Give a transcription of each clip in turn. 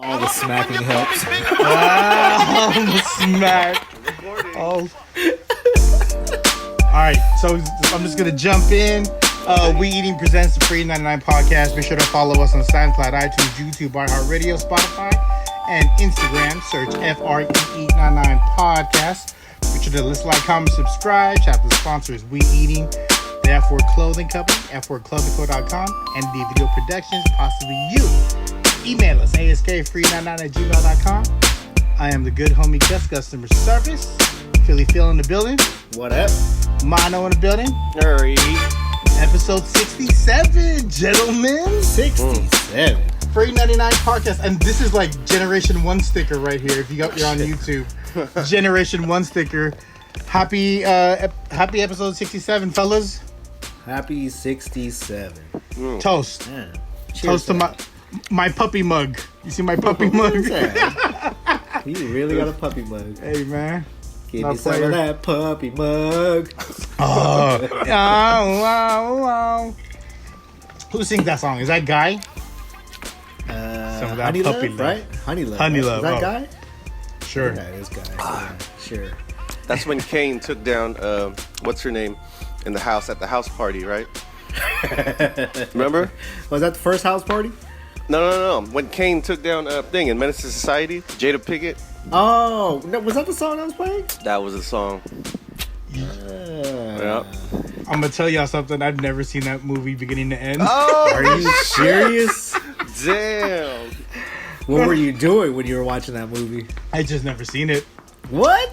All the smacking helps. Smack. Oh. All right, so I'm just gonna jump in. We Eating presents the Free99 podcast. Be sure to follow us on SoundCloud, iTunes, YouTube, iHeartRadio, Spotify, and Instagram. Search FREE99 podcast. Be sure to listen, like, comment, subscribe. Shout out to the sponsors: We Eating, the F4 Clothing Company, F4ClothingCo.com, and the Video Productions, possibly you. Email us, askfree99@gmail.com. I am the good homie Gus, customer service. Philly Phil in the building. What up? Mono in the building. Hurry. Episode 67, gentlemen. 67. Free99 podcast. And this is like Generation 1 sticker right here. If you're on YouTube. Generation 1 sticker. Happy episode 67, fellas. Happy 67. Toast. Yeah. Toast to my puppy mug. You see my puppy mug? You really got a puppy mug. Hey, man. Give me some of that puppy mug. Oh. Who sings that song? Is that Guy? Some of that Honey puppy Love, love. right? Honey Love. Honey right? Love. Is that Oh. Guy? Sure. Yeah, it is Guy. Yeah, sure. That's when Kane took down, what's her name, in the house at the house party, right? Remember? Was that the first house party? No. When Kane took down a thing in Menace to Society, Jada Pinkett, Oh, no, was that the song I was playing? that was the song. Yeah. I'm going to tell y'all something. I've never seen that movie beginning to end. Oh, Are you serious? damn. What were you doing when you were watching that movie? I just never seen it. What?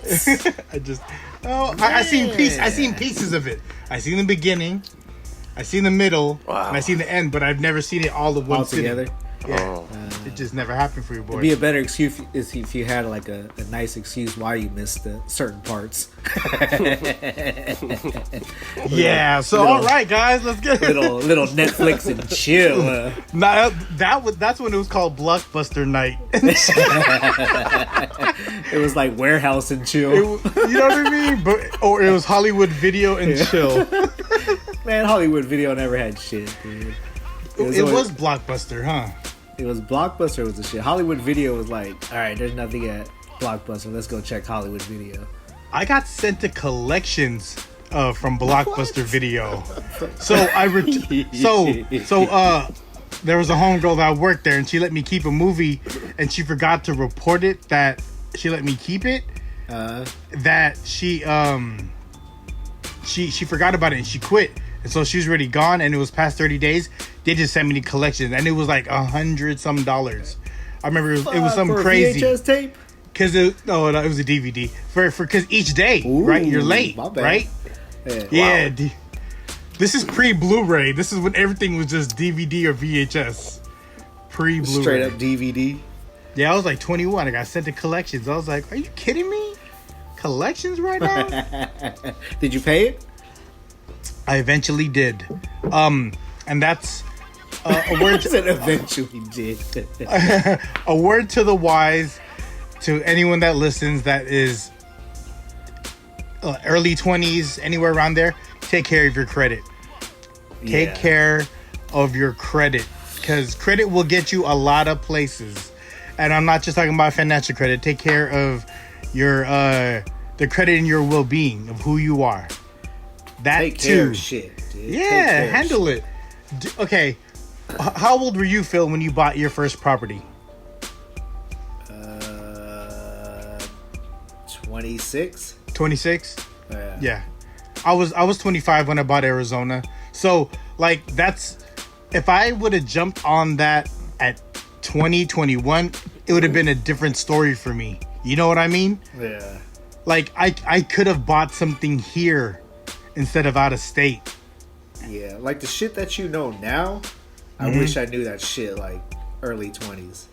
I seen pieces of it. I seen the beginning. I seen the middle. Wow. And I seen the end, but I've never seen it all at one All together? sitting. Yeah. Oh. It just never happened for you, boy. It'd be a better excuse if you had like a nice excuse why you missed certain parts. Yeah. So all right, guys, let's get little Netflix and chill. That's when it was called Blockbuster Night. It was like warehouse and chill. You know what I mean? Or it was Hollywood Video and Chill. Man, Hollywood Video never had shit, dude. It was Blockbuster, huh? It was Blockbuster was the shit. Hollywood Video was like, all right, there's nothing at Blockbuster. Let's go check Hollywood Video. I got sent to collections from Blockbuster Video. So there was a homegirl that worked there, and she let me keep a movie, and she forgot to report it that she let me keep it. That she forgot about it and she quit, and so she was already gone, and it was past 30 days. They just sent me the collections, and it was like $100 some. I remember it was something for crazy. A VHS tape? Cause it was a DVD because each day, right? You're late, my bad. right? Yeah. Wow. This is pre-Blu-ray. This is when everything was just DVD or VHS. Pre-Blu-ray. Straight up DVD. Yeah, I was like 21. I got sent to collections. I was like, are you kidding me? Collections right now? Did you pay it? I eventually did. And that's a word Said eventually did. a word to the wise, to anyone that listens that is early 20s, anywhere around there. Take care of your credit. Take care of your credit, because credit will get you a lot of places. And I'm not just talking about financial credit. Take care of your the credit in your well-being of who you are. That Take too. care of shit, dude. Yeah, handle it. Okay, how old were you, Phil, when you bought your first property? 26. 26. Yeah. Yeah, I was 25 when I bought Arizona. So like if I would have jumped on that at 2021, it would have been a different story for me. You know what I mean? Yeah. Like I could have bought something here instead of out of state. Yeah, like the shit that you know now, I wish I knew that shit like early 20s.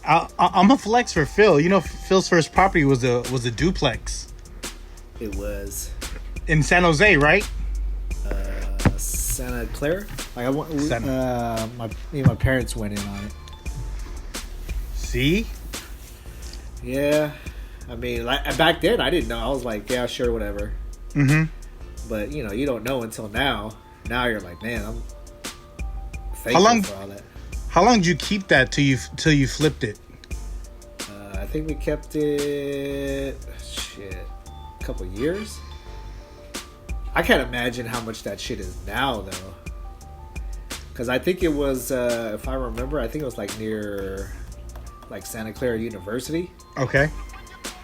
I'm a flex for Phil. You know, Phil's first property was a duplex. It was In San Jose, right? Santa Clara. Like Santa. my parents went in on it. See? Yeah, I mean, like back then I didn't know. I was like, yeah, sure, whatever. Mm-hmm. But you know, you don't know until now. Now you're like, man, I'm thankful How long- for all that. How long did you keep that till you flipped it? think we kept it. Shit, a couple years. I can't imagine how much that shit is now, though. Because I think it was, if I remember, I think it was like near, like Santa Clara University. Okay.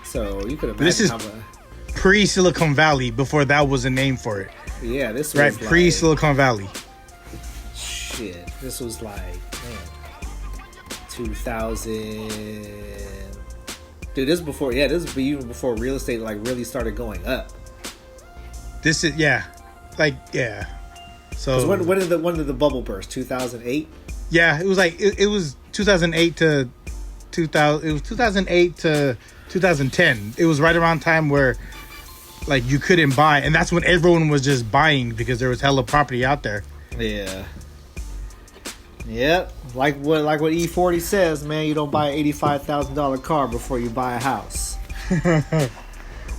So you could imagine This is how much. Pre-Silicon Valley, before that was a name for it. Yeah, this was Right, like, pre-Silicon Valley. Shit, this was like, man, 2000. Dude, this is before. Yeah, this is even before real estate like really started going up. This is yeah. So When did the bubble burst? 2008. yeah, it was like it was 2008 to 2000. It was 2008 to 2010. It was right around time where like you couldn't buy, and that's when everyone was just buying because there was hella property out there. Yeah. Yep. Like what E40 says, man. You don't buy an $85,000 car before you buy a house.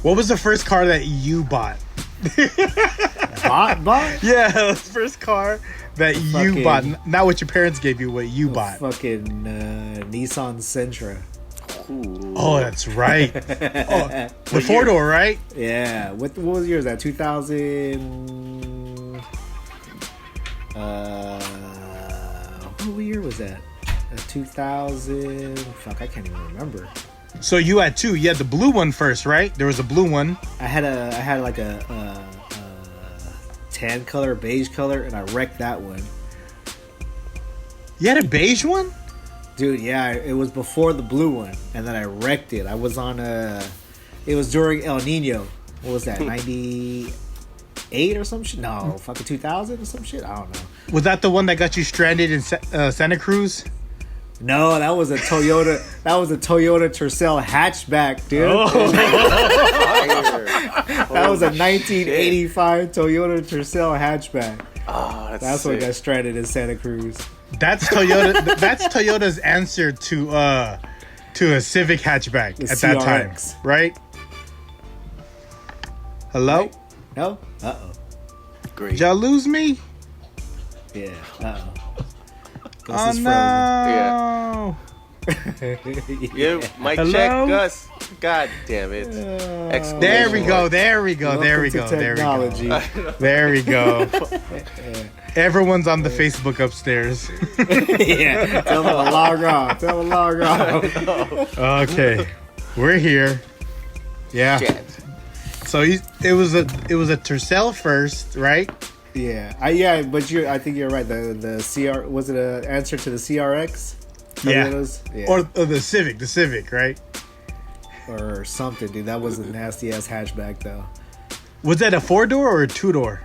What was the first car that you bought? Bought? Yeah, the first car that you bought, not what your parents gave you, what you bought. Fucking Nissan Sentra. Ooh. Oh, that's right. Oh, the four-door, right? Yeah. What was yours? That 2000. What year was that? 2000. Fuck, I can't even remember. So you had two. You had the blue one first, right? There was a blue one. I had like a tan color, beige color, and I wrecked that one. You had a beige one? Dude, yeah, it was before the blue one, and then I wrecked it. I was on it was during El Nino. What was that, 98 or some shit? No, fucking 2000 or some shit? I don't know. Was that the one that got you stranded in Santa Cruz? No, that was a Toyota. That was a Toyota Tercel hatchback, dude. Oh. That was a 1985 Toyota Tercel hatchback. Oh, That's what got stranded in Santa Cruz. That's Toyota. That's Toyota's answer to a Civic hatchback The at that time, CRX. right? Hello? No? Uh-oh. Great. Did y'all lose me? Yeah. Uh-oh. Oh Gus is no! Yeah, mic Hello? check, Gus. God damn it. There we go. There we go. There we Welcome to go. There we technology. go. There we go. Everyone's on the Facebook upstairs. Yeah. Tell them to log on. Tell them to log on. Okay, we're here. Yeah. Shit. So it was a Tercel first, right? Yeah. But I think you're right. The CR, was it an answer to the CRX? Yeah. Yeah. Or the Civic, right? Or something, dude. That was a nasty ass hatchback though. Was that a 4-door or a 2-door?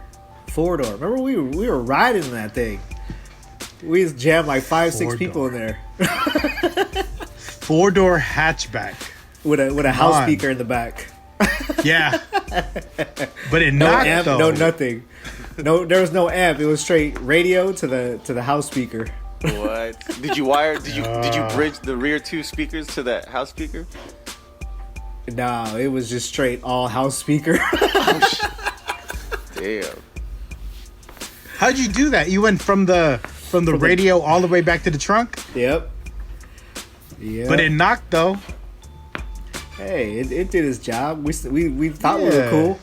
4-door. Remember we were riding in that thing. We just jammed like 5-6 people in there 4-door hatchback. with a house speaker in the back. Yeah. But it No knocked amp, though. no nothing. No, there was no amp. It was straight radio to the house speaker. What? Did you bridge the rear two speakers to that house speaker? No, it was just straight all house speaker. Damn. How'd you do that? You went from the radio all the way back to the trunk? Yep. Yeah. But it knocked though. Hey, it did its job. We thought we were cool.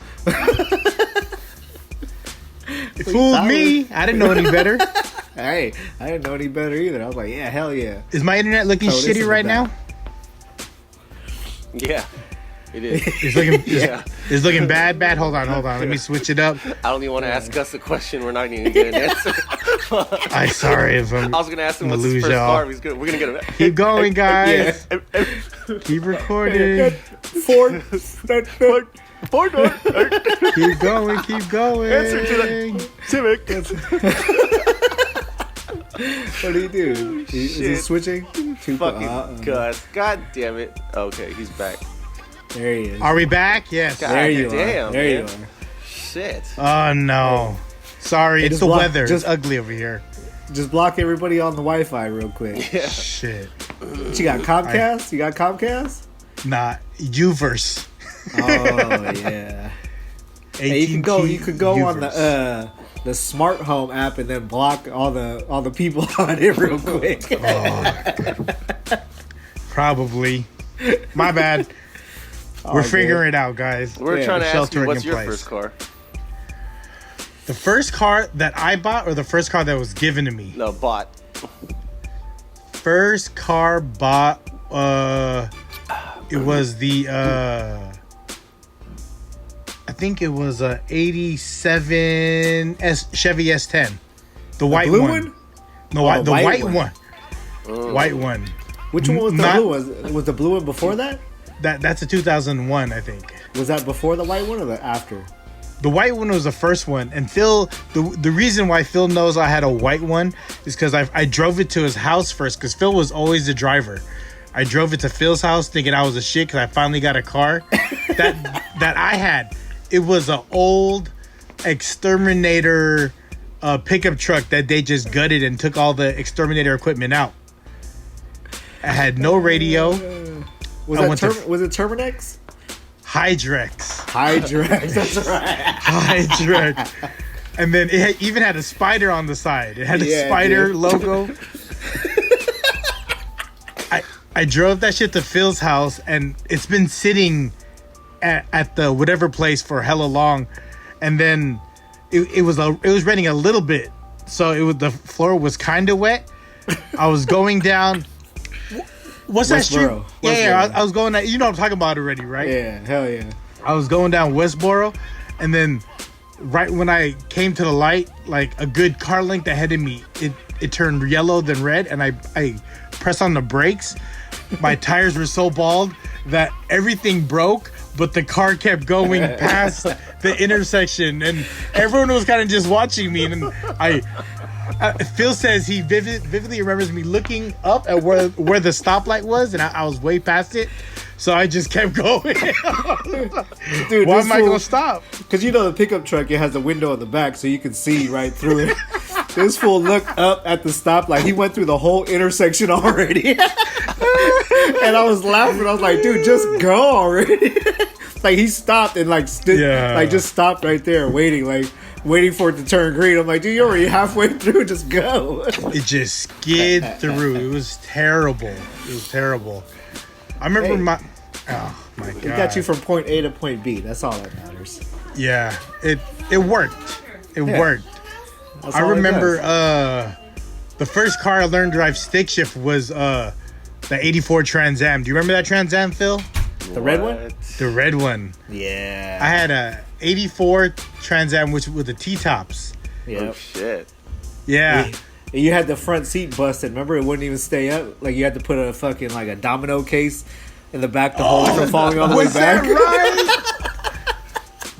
It fooled me. I didn't know any better. Hey, I didn't know any better either. I was like, yeah, hell yeah. Is my internet looking this is shitty the right now? back. Yeah. It is. It's looking Yeah. it's looking bad. Hold on. Let me switch it up. I don't even want to ask Gus a question. We're not even gonna get an answer. I'm sorry if I'm I was gonna ask him I'm what's gonna his lose first y'all. car. We're gonna get him. Keep going, guys. Yeah. Keep recording. Four door. Keep going. Answer to that Civic. What do you do? Is he Shit. switching? Fucking Gus. God damn it. Okay, he's back. There he is. Are we back? Yes. God There you damn, are. There you man. are. Shit. Oh no. Sorry, Hey, it's just the block- weather. just- It's ugly over here. Just block everybody on the Wi-Fi real quick. Yeah. Shit. What, you got Comcast? You got Comcast? Nah, Uverse. Oh yeah. Hey, you could go on the smart home app and then block all the people on it real quick. Probably. My bad. We're figuring it out, guys. We're trying to ask you, Sheltering what's in your place. first car? The first car that I bought, or the first car that was given to me? No, bought. First car bought. It was the. I think it was a '87 Chevy S10, the white blue one. No, Oh, the white one. Oh. White one. Which one was the blue one? Was the blue one before that? That's a 2001, I think. Was that before the white one or the after? The white one was the first one, and Phil. The reason why Phil knows I had a white one is because I drove it to his house first, because Phil was always the driver. I drove it to Phil's house thinking I was a shit because I finally got a car that I had. It was an old exterminator pickup truck that they just gutted and took all the exterminator equipment out. I had no radio. Was it Terminex? Hydrex. Hydrex, that's right. Hydrex. And then it even had a spider on the side. It had a spider logo. I drove that shit to Phil's house, and it's been sitting at the whatever place for hella long. And then it was raining a little bit, so the floor was kind of wet. I was going down. What's that street? Yeah, I was going down. You know what I'm talking about already, right? Yeah, hell yeah. I was going down Westboro, and then right when I came to the light, like a good car length ahead of me, it turned yellow then red, and I pressed on the brakes. My tires were so bald that everything broke, but the car kept going past the intersection, and everyone was kind of just watching me. And Phil says he vividly remembers me looking up at where the stoplight was, and I was way past it. So I just kept going. Dude, why am I gonna stop? Because you know the pickup truck, it has a window in the back, so you can see right through it. This fool looked up at the stoplight. He went through the whole intersection already. And I was laughing. I was like, dude, just go already. Like, he stopped and just stopped right there waiting for it to turn green. I'm like, dude, you're already halfway through. Just go. It just skid through. It was terrible. I remember oh my god. It got you from point A to point B. That's all that matters. Yeah, it worked. It worked. I remember the first car I learned to drive stick shift was the 84 Trans Am. Do you remember that Trans Am, Phil? The red one? The red one. Yeah. I had a 84 Trans Am with the T-tops. Yep. Oh shit. Yeah. And you had the front seat busted. Remember, it wouldn't even stay up. Like, you had to put a fucking like a domino case in the back to hold it from falling all the way back. Was that right?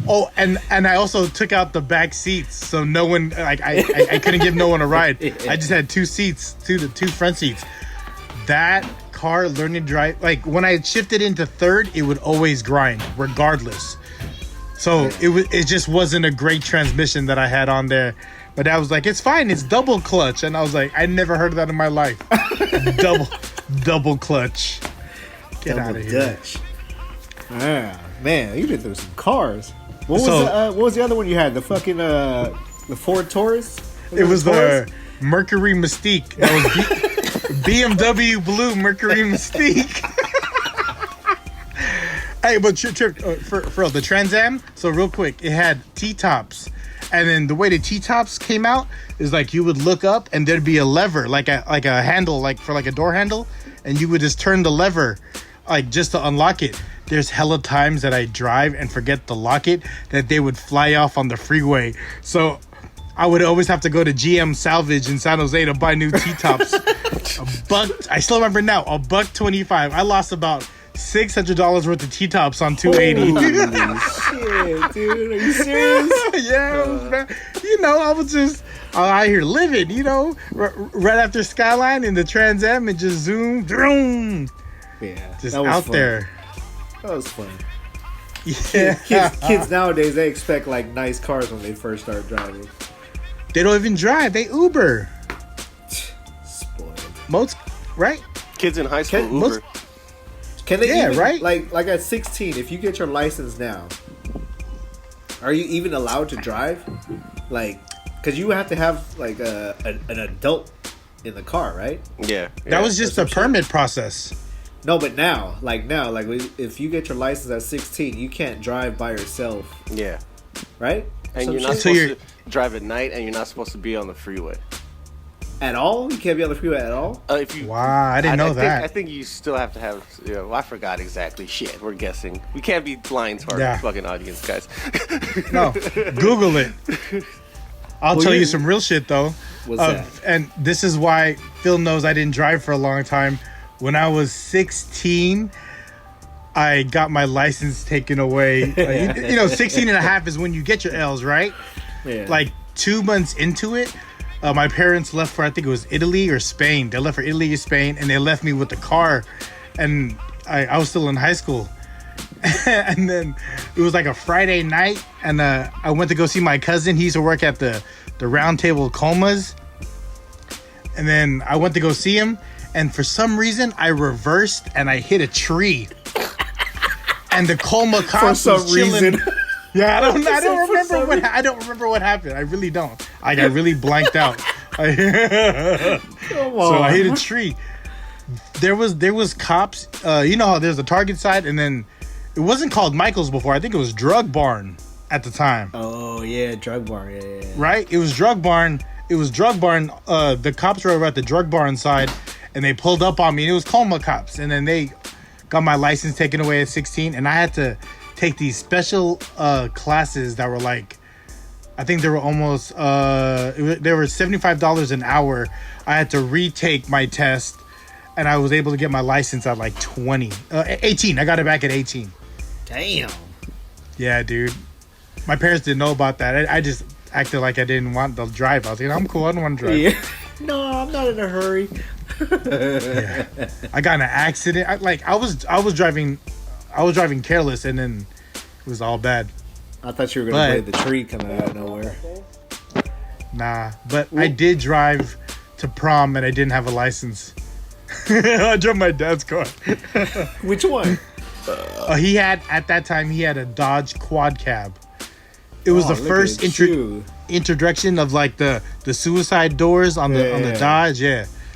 Oh, and I also took out the back seats, so no one, like, I couldn't give no one a ride. I just had two front seats. That car, learning to drive, like, when I shifted into third, it would always grind, regardless. So it just wasn't a great transmission that I had on there. But I was like, it's fine, it's double clutch. And I was like, I never heard of that in my life. double clutch. Get out of here. Dutch. Ah, man, you've been through some cars. What was the other one you had? The fucking the Ford Taurus? It was the Mercury Mystique. That was BMW Blue Mercury Mystique. Hey, but for real, the Trans Am. So real quick, it had T-tops, and then the way the T-tops came out is like you would look up and there'd be a lever, like a handle, like for like a door handle, and you would just turn the lever, like just to unlock it. There's hella times that I drive and forget to lock it, that they would fly off on the freeway. So I would always have to go to GM Salvage in San Jose to buy new T-tops. I still remember now, $125. I lost about $600 worth of T-tops on 280. Holy shit, dude. Are you serious? Yeah, you know, I was just out here living, you know, right after Skyline in the Trans Am and just zoom, vroom. Yeah, just out fun. there. That was fun. Yeah. Kids nowadays, they expect like nice cars when they first start driving. They don't even drive. They Uber. Spoiled. Most, right? Kids in high school Uber. Can they even, right? Like at 16, if you get your license now, are you even allowed to drive? Like, because you have to have like an adult in the car, right? Yeah. That was just a permit process. No, but now, if you get your license at 16, you can't drive by yourself, Yeah. right? And Some you're not shit? supposed to drive at night, and you're not supposed to be on the freeway. At all? You can't be on the freeway at all? If you, Wow, I didn't know that. I think you still have to have. I forgot exactly. Shit, we're guessing. We can't be lying to our fucking audience, guys. No, Google it. I'll tell you some real shit though. What's that? And this is why Phil knows I didn't drive for a long time. When I was 16, I got my license taken away. 16 and a half is when you get your L's, right? Yeah. Like 2 months into it, my parents left for, I think it was Italy or Spain. They left for Italy or Spain, and they left me with the car. And I was still in high school. And then it was like a Friday night, and I went to go see my cousin. He used to work at the Round Table Comas. And then I went to go see him, and for some reason I reversed and I hit a tree. And the Colma cops For some was chilling. reason. Yeah, I don't remember what happened. I really don't. I got really blanked out. Come on. So I hit a tree. There was cops. You know how there's a Target side, and then it wasn't called Michael's before. I think it was Drug Barn at the time. Oh yeah, drug bar. Yeah. Right? It was Drug Barn. The cops were over at the Drug Barn side, and they pulled up on me. And it was Colma cops, and then they got my license taken away at 16, and I had to take these special classes that were like, I think they were almost they were $75 an hour. I had to retake my test, and I was able to get my license at like 18. I got it back at 18. Damn. Yeah, dude. My parents didn't know about that. I just acted like I didn't want to drive. I was like, I'm cool. I don't want to drive. Yeah. No, I'm not in a hurry. Yeah. I got in an accident. I was driving careless, and then it was all bad. I thought you were gonna play the tree coming out of nowhere. Nah, but I did drive to prom, and I didn't have a license. I drove my dad's car. Which one? He had at that time a Dodge quad cab. It was the first introduction of like the suicide doors on the Dodge,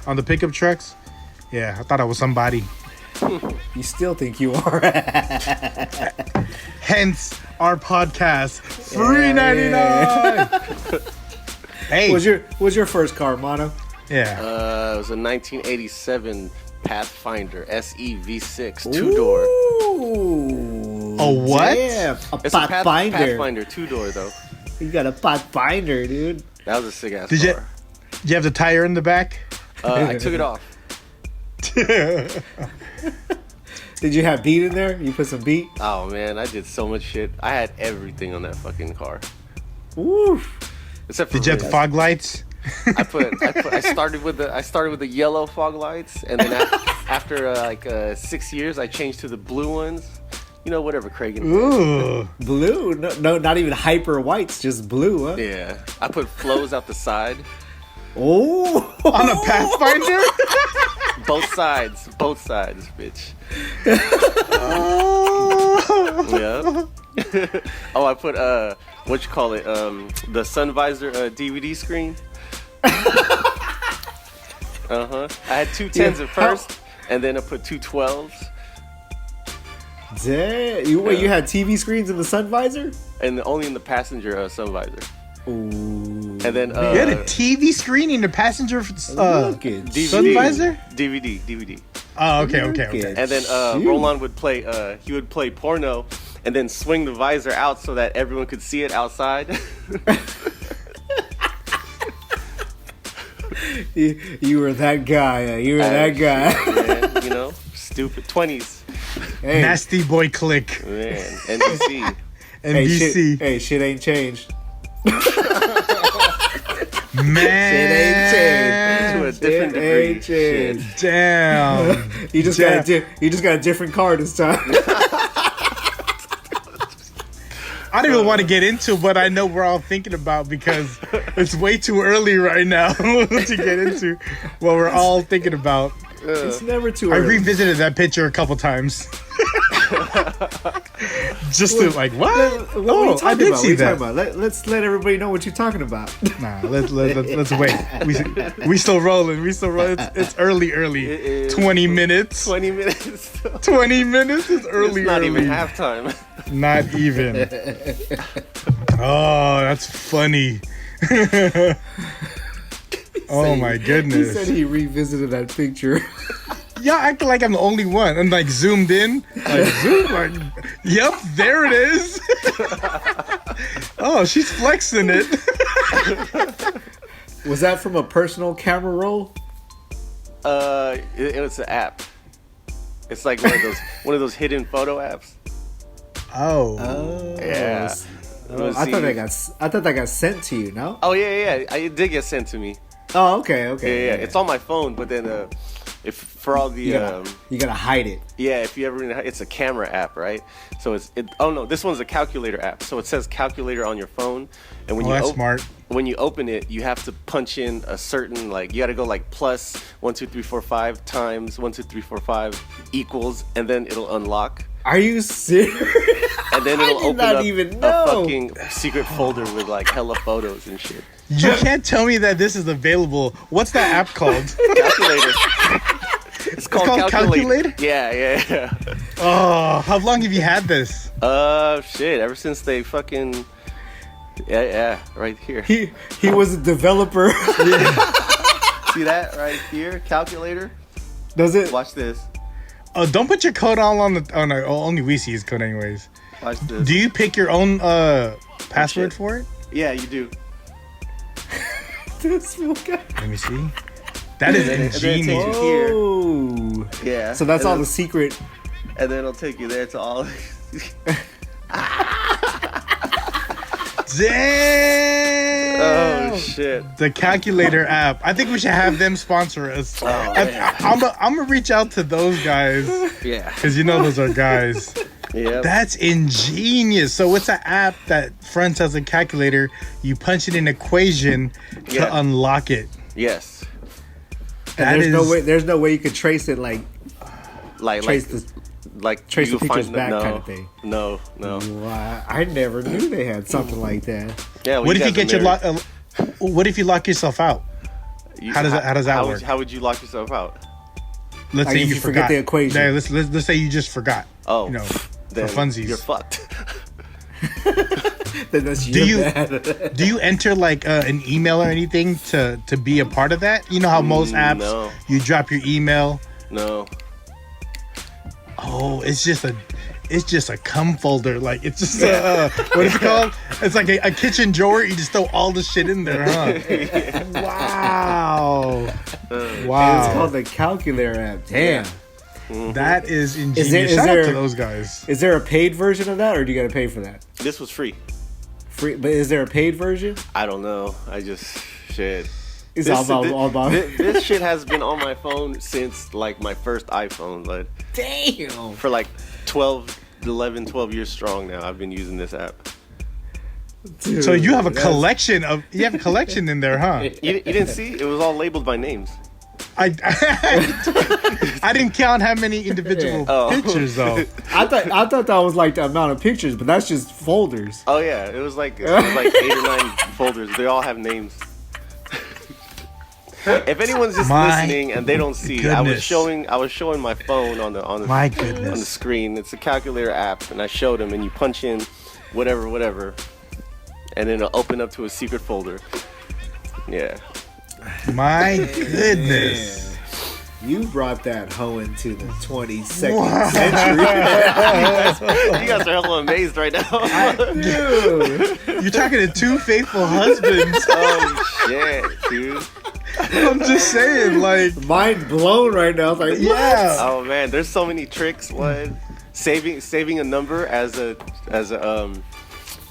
on the pickup trucks. Yeah, I thought I was somebody. You still think you are? Hence our podcast, Free99. Hey, What's your first car, Mono? Yeah. It was a 1987 Pathfinder SE V6 two-door. Ooh, A what? Yeah, It's a Pathfinder. Pathfinder two-door though. You got a Pathfinder, dude. That was a sick ass Did car. you have the tire in the back? I took it off. Did you have beat in there? You put some beat? Oh man, I did so much shit. I had everything on that fucking car. Woo. Except for Did you have the rims. fog lights? I started with the yellow fog lights, and then after 6 years, I changed to the blue ones. You know, whatever Craig and Ooh. Blue? No, not even hyper whites, just blue, huh? yeah, I put flows out the side, Oh, On a Pathfinder? both sides, bitch. Yeah. Oh, I put what you call it? The sun visor DVD screen. I had two 10s at first, and then I put two 12s. damn. You had TV screens in the sun visor? And only in the passenger sun visor. Ooh. And then You had a TV screen in the passenger Look at sun you. visor? DVD. Oh, okay. Look at And then you. Roland would play. He would play porno, and then swing the visor out so that everyone could see it outside. You were that guy. You were that guy. Man, you know, stupid 20s. Hey, Nasty boy click. Man, NBC. NBC. Shit ain't changed. Man. To a different degree. Shit. Damn. You just got a different car this time. I don't even want to get into what I know we're all thinking about because it's way too early right now to get into what we're all thinking about. It's never too I early. revisited that picture a couple times. Just to like what? What are you talking I did about? see What are you that. talking about? Let's let everybody know what you're talking about. Nah, let's wait. We still rolling. We still rolling. It's early. It is 20 minutes. 20 minutes. 20 minutes is early. It's not early. even halftime. Not even. Oh, that's funny. Oh my He goodness. said he revisited that picture. Y'all acting like I'm the only one. I'm like zoomed in. Yep, there it is. Oh, she's flexing it. Was that from a personal camera roll? It was an app. It's like one of those hidden photo apps. Oh. Yeah. I thought that got sent to you. No. Oh yeah. It did get sent to me. Oh, okay. Yeah. It's on my phone, but then if for all the you gotta hide it. yeah, if you ever, it's a camera app, right? So oh no, this one's a calculator app. So it says calculator on your phone, and when that's smart. When you open it, you have to punch in a certain, like, you got to go like plus 1 2 3 4 5 times 1 2 3 4 5 equals, and then it'll unlock. Are you serious? And then it'll open not up even a know. fucking secret folder with like hella photos and shit. You can't tell me that this is available. What's that app called? Calculator. It's called Calculator? Yeah. Oh, how long have you had this? Shit. Ever since they fucking. Yeah, right here. He was a developer. See that right here? Calculator. Does it? Watch this. Oh, don't put your code all on the. Oh no, only we see his code anyways. Watch this. Do you pick your own password shit. for it? Yeah, you do. This guy. Let me see. That is And then it takes ingenious. you here. Oh. Yeah. So that's And all then- the secret. And then it'll take you there to all. Damn. Oh shit. The calculator app. I think we should have them sponsor us. Oh, man. I'm gonna reach out to those guys Yeah. because you know those are guys. Yeah. That's ingenious. So it's an app that fronts as a calculator. You punch in an equation to Yeah. unlock it. Yes. And That there's no way you could trace it like trace the you the pictures find back no, kind of thing. No. Wow, I never knew they had something like that. Yeah. Well, What if you guys get are your married. what if you lock yourself out? How does that work? How would you lock yourself out? Let's Like say if you you forget forgot the equation. Yeah, let's say you just forgot. Oh, you know, then for funsies. you're fucked. Then that's Do you- bad. Do you enter like an email or anything to be a part of that? You know how most apps No. you drop your email. No. Oh, it's just a cum folder. Like it's just what is it called? It's like a kitchen drawer. You just throw all the shit in there, huh? Wow. It's Wow. called the calculator app. Damn. That is ingenious. is Shout there- out to those guys. Is there a paid version of that, or do you got to pay for that? This was free. Free, but is there a paid version? I don't know. I just shit. It's all about. This shit has been on my phone since like my first iPhone, but Damn. for like 12 years strong now. I've been using this app. Dude, So you have a that's- collection in there, huh? You didn't see? It was all labeled by names. I didn't count how many individual Oh. pictures though. I thought that was like the amount of pictures, but that's just folders. Oh yeah, it was like 8 or 9 folders. They all have names. If anyone's just My listening and they don't see, I was goodness. showing my phone on the My on the goodness. screen. It's a calculator app, and I showed them, and you punch in whatever, and then it'll open up to a secret folder. Yeah. My goodness. You brought that hoe into the 22nd Wow. century. You guys are hella amazed right now. Dude. You're talking to two faithful husbands. Oh shit, dude. I'm just saying, like, Mind blown right now. It's like, yeah. Oh man, there's so many tricks. What? Saving a number as a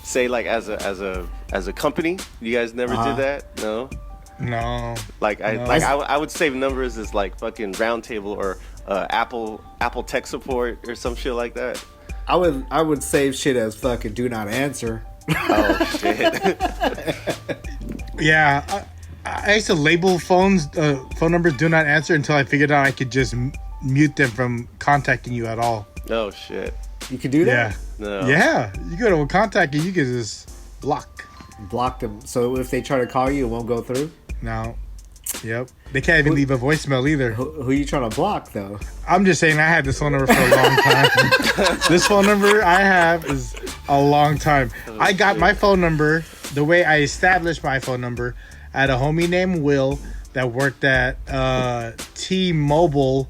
say like as a company. You guys never did that? No. No. Like I would save numbers as like fucking Roundtable or Apple tech support or some shit like that. I would save shit as fucking do not answer. Oh shit. Yeah. I used to label phone numbers do not answer until I figured out I could just mute them from contacting you at all. Oh shit. You can do that? Yeah. No. Yeah. You go to a contact and you can just block. Block them. So if they try to call you, it won't go through? No. Yep. They can't even leave a voicemail either. Who are you trying to block, though? I'm just saying I had this phone number for a long time. This phone number I have is a long time. I got my phone number, the way I established my phone number, I had a homie named Will that worked at T-Mobile,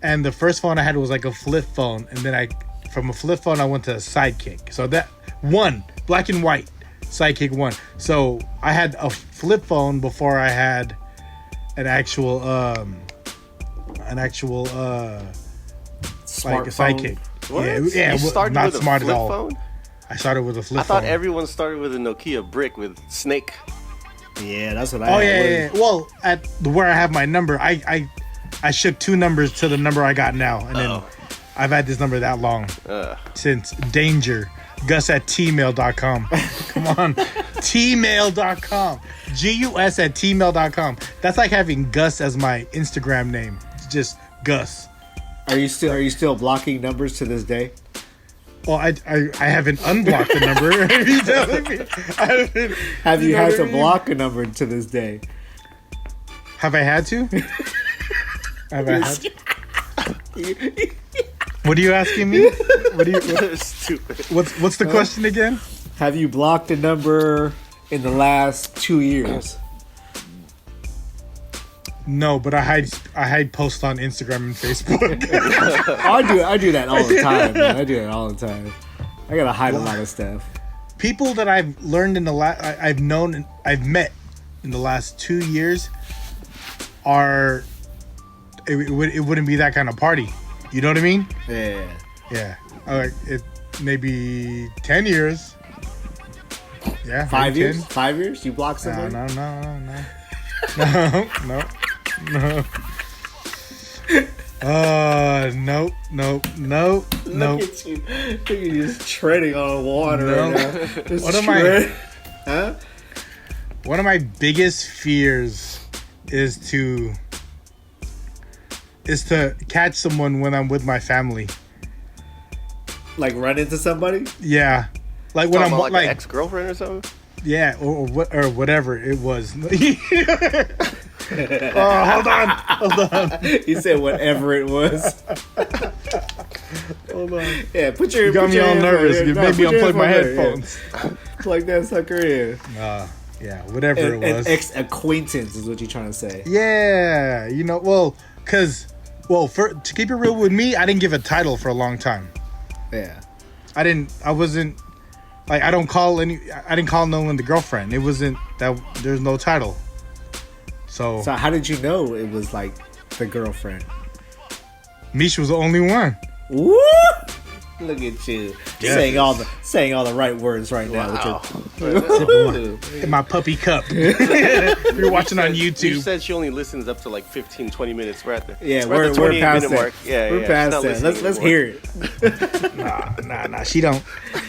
and the first phone I had was like a flip phone, and then from a flip phone I went to a Sidekick. So that one, black and white, Sidekick 1. So I had a flip phone before I had an actual Smart like a Sidekick. What? Yeah, You started not with a smart flip at all. phone? I started with a flip I thought phone. everyone started with a Nokia brick with Snake. Yeah, that's what I Oh had. yeah. Well, at where I have my number, I shook 2 numbers to the number I got now, and then I've had this number that long since Danger. Gus at tmail.com. Come on, tmail.com. GUS at tmail.com. That's like having Gus as my Instagram name. It's just Gus. Are you still blocking numbers to this day? Well, I haven't unblocked the number. Are you telling me? Have you know had what to I mean? block a number to this day? Have I had to? Have I had to? What are you asking me? What do you? Stupid. What's the question again? Have you blocked a number in the last 2 years? No, but I hide posts on Instagram and Facebook. I do that all the time, man. I do that all the time. I gotta hide a lot of stuff. People that I've learned in the I've met in the last 2 years are it wouldn't be that kind of party. You know what I mean? Yeah. Yeah. It maybe 10 years. Yeah. 5 maybe years? 10. 5 years? You block somebody? No. Nope. Look at you. Look at you just treading on water No. right now. Just What am tread- Huh? One of my biggest fears is to catch someone when I'm with my family. Like run into somebody? Yeah. Like when Talking I'm about like an ex-girlfriend or something? yeah, or whatever it was. Oh, hold on. He said whatever it was. Hold on. Yeah, put your. You got put me your all headphone- nervous. yeah, You no, made me put your unplug my headphone there, headphones. Yeah. Plug that sucker in. Yeah, whatever it was. An ex-acquaintance is what you're trying to say. Yeah, to keep it real with me, I didn't give a title for a long time. Yeah. I didn't call no one the girlfriend. It wasn't that there's no title. So So how did you know it was like the girlfriend? Mish was the only one. Woo! Look at you saying all the right words right now. Wow. In my puppy cup. If you're watching on You YouTube. said she only listens up to like 15, 20 minutes. We're at the Yeah, we're at the we're 28 past minute that. mark. Yeah, We're yeah. past She's not that. listening Let's anymore. hear it. Nah, she don't.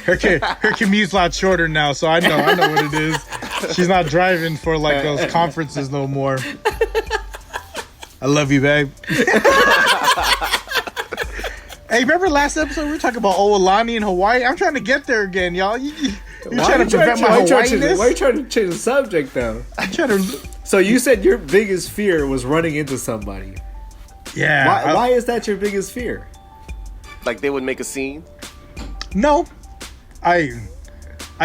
Her commute's a lot shorter now, so I know what it is. She's not driving for like those conferences no more. I love you, babe. Hey, remember last episode we were talking about Oalani in Hawaii? I'm trying to get there again, y'all. You're trying to prevent my Hawaiianness? Why are you trying to change the subject though? I'm trying to. So you said your biggest fear was running into somebody. Yeah. Why is that your biggest fear? Like they would make a scene. No, I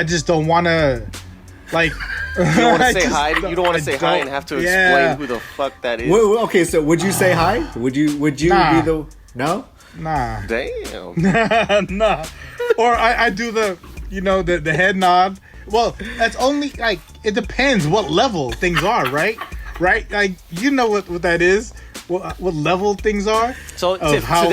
just don't want to. Like, You don't want to say hi. You don't want to say hi and have to yeah. explain who the fuck that is. Okay, so would you say hi? Would you Nah. be the no? Nah. Damn. Nah. Or I do the head nod. Well, that's only like it depends what level things are, right? Right? Like you know what that is. What level things are. So of Tiff, how-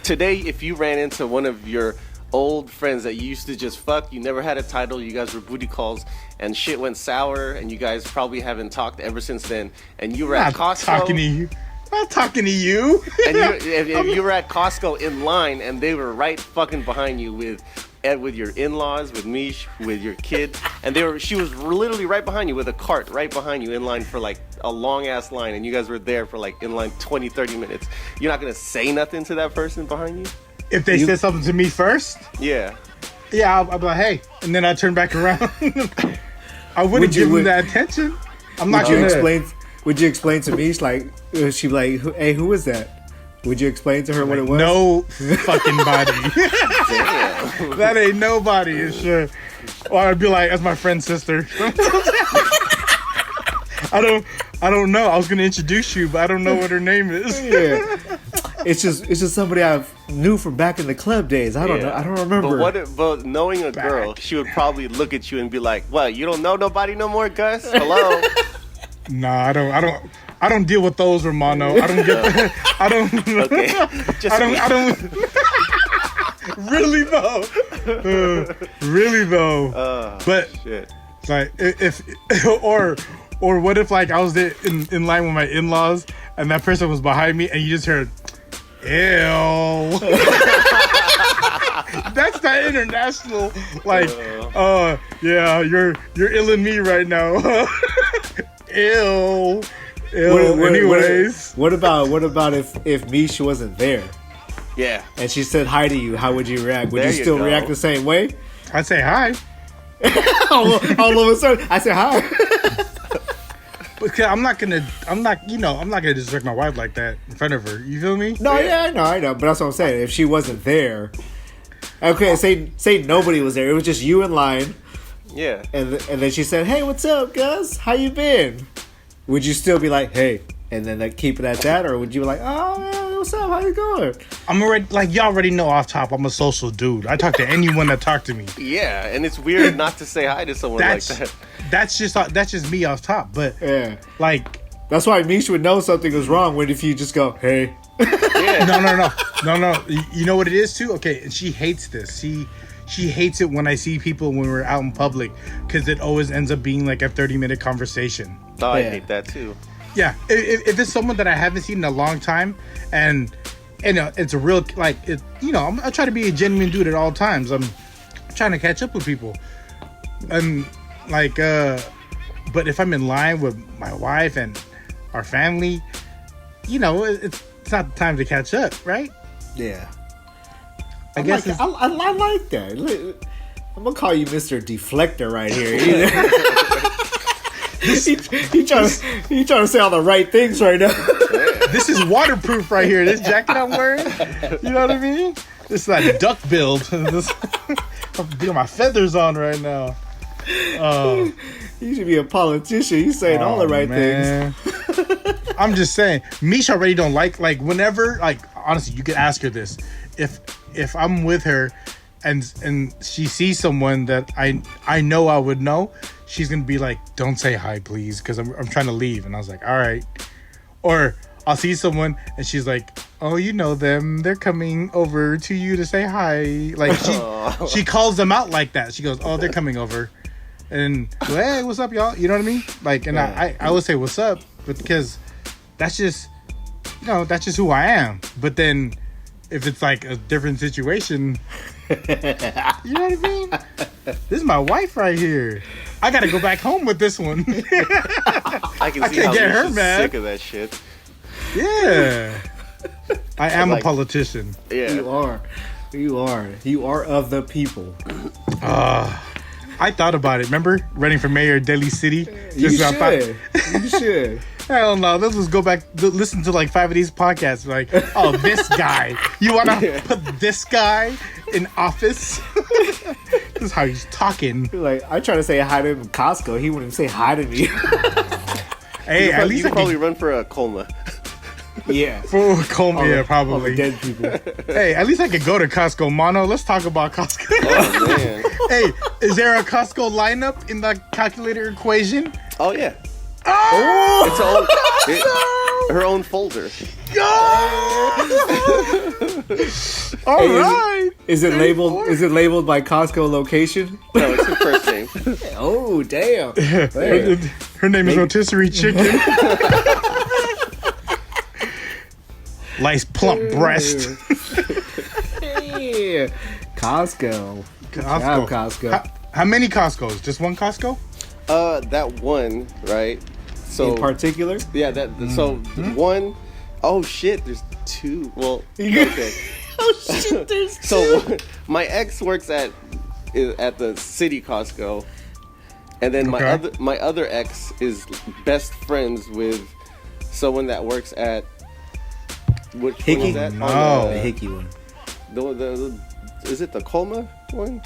today, if you ran into one of your old friends that you used to just fuck, you never had a title, you guys were booty calls, and shit went sour, and you guys probably haven't talked ever since then, and you were at Not Costco. talking to you. Not talking to you. And if you were at Costco in line, and they were right fucking behind you with your in-laws, with Mish, with your kid, and she was literally right behind you with a cart right behind you in line for like a long ass line, and you guys were there for like in line 20-30 minutes. You're not gonna say nothing to that person behind you? If they said something to me first, Yeah. I'll be like, hey, and then I turn back around. I wouldn't give them that attention. I'm not gonna explain. Would you explain to me? Like, she'd be like, "Hey, who is that?" Would you explain to her what it was? No fucking body. That ain't nobody, and shit. Or I'd be like, that's my friend's sister. I don't know. I was gonna introduce you, but I don't know what her name is. Yeah. It's just somebody I knew from back in the club days. I don't know. I don't remember. But knowing a girl, she would probably look at you and be like, "What? You don't know nobody no more, Gus? Hello." Nah, I don't deal with those, Romano. I don't get that. I don't. Okay. I don't. Really though. But shit. like if or what if like I was there in line with my in-laws and that person was behind me and you just heard, ew. That's that international like yeah, you're illing me right now. Ew. Anyways. What about if Mish wasn't there? Yeah. And she said hi to you, how would you react? Would There you you still go. react the same way? I'd say hi. all of a sudden, I said hi. Because I'm not gonna disrespect my wife like that in front of her. You feel me? No, yeah, I know. But that's what I'm saying. If she wasn't there, okay, say nobody was there. It was just you in line. Yeah. And then she said, "Hey, what's up, Gus? How you been?" Would you still be like, "Hey," and then like, keep it at that, or would you be like, "Oh, man, what's up? How you going?" I'm already like y'all already know off top. I'm a social dude. I talk to anyone that talk to me. Yeah, and it's weird not to say hi to someone like that. That's just me off top. But Yeah, like that's why Mish would know something was wrong. When if you just go, "Hey," Yeah. no. You know what it is too? Okay, and she hates this. She hates it when I see people when we're out in public because it always ends up being like a 30-minute conversation. Oh, I Yeah. hate that too. Yeah, if it's someone that I haven't seen in a long time, and it's a real like it, I try to be a genuine dude at all times. I'm trying to catch up with people, and like, but if I'm in line with my wife and our family, it's not the time to catch up, right? yeah. I guess I like that. I'm gonna call you Mr. Deflector right here. He trying to say all the right things right now. this is waterproof right here. This jacket I'm wearing, you know what I mean? This is like duck build. I'm getting my feathers on right now. You should be a politician. He's saying all the right things. I'm just saying, Misha already don't like whenever, like, honestly, you could ask her this. If I'm with her and she sees someone that I know I would know, she's gonna be like, don't say hi, please, because I'm trying to leave. And I was like, all right. Or I'll see someone and she's like, oh, you know them, they're coming over to you to say hi. Like she calls them out like that. She goes, oh, they're coming over. And hey, what's up, y'all? You know what I mean? Like, and I always say what's up, but because that's just who I am. But then if it's like a different situation, you know what I mean? This is my wife right here. I gotta go back home with this one. I can see can't how get her Misha's mad. sick of that shit. Yeah. I am Like- a politician. Yeah. You are of the people. I thought about it. Remember running for mayor of Delhi City? You should. Hell no. Let's just go back, listen to like 5 of these podcasts. Like, oh, this guy. You want to put this guy in office? This is how he's talking. Like, I try to say hi to him in Costco. He wouldn't say hi to me. Hey, at least you I could probably can... run for a Colma. Yeah. For Colombia, All the probably. dead people. Hey, at least I could go to Costco. Mono, let's talk about Costco. Oh man. Hey, is there a Costco lineup in the calculator equation? Oh yeah. Oh! It's her own folder. All Hey, right. Is it labeled by Costco location? No, it's her first name. Oh, damn. Man. Her name is Rotisserie Chicken. Nice plump breast. Yeah. Costco. Good job, Costco. How many Costcos? Just one Costco? That one, right? So In particular? yeah, so the one, oh shit, there's two. Well, okay. Oh shit, there's So my ex works at the city Costco, and then my other ex is best friends with someone that works at which Hickey? one is that? No. the Hickey one. The is it the Colma one?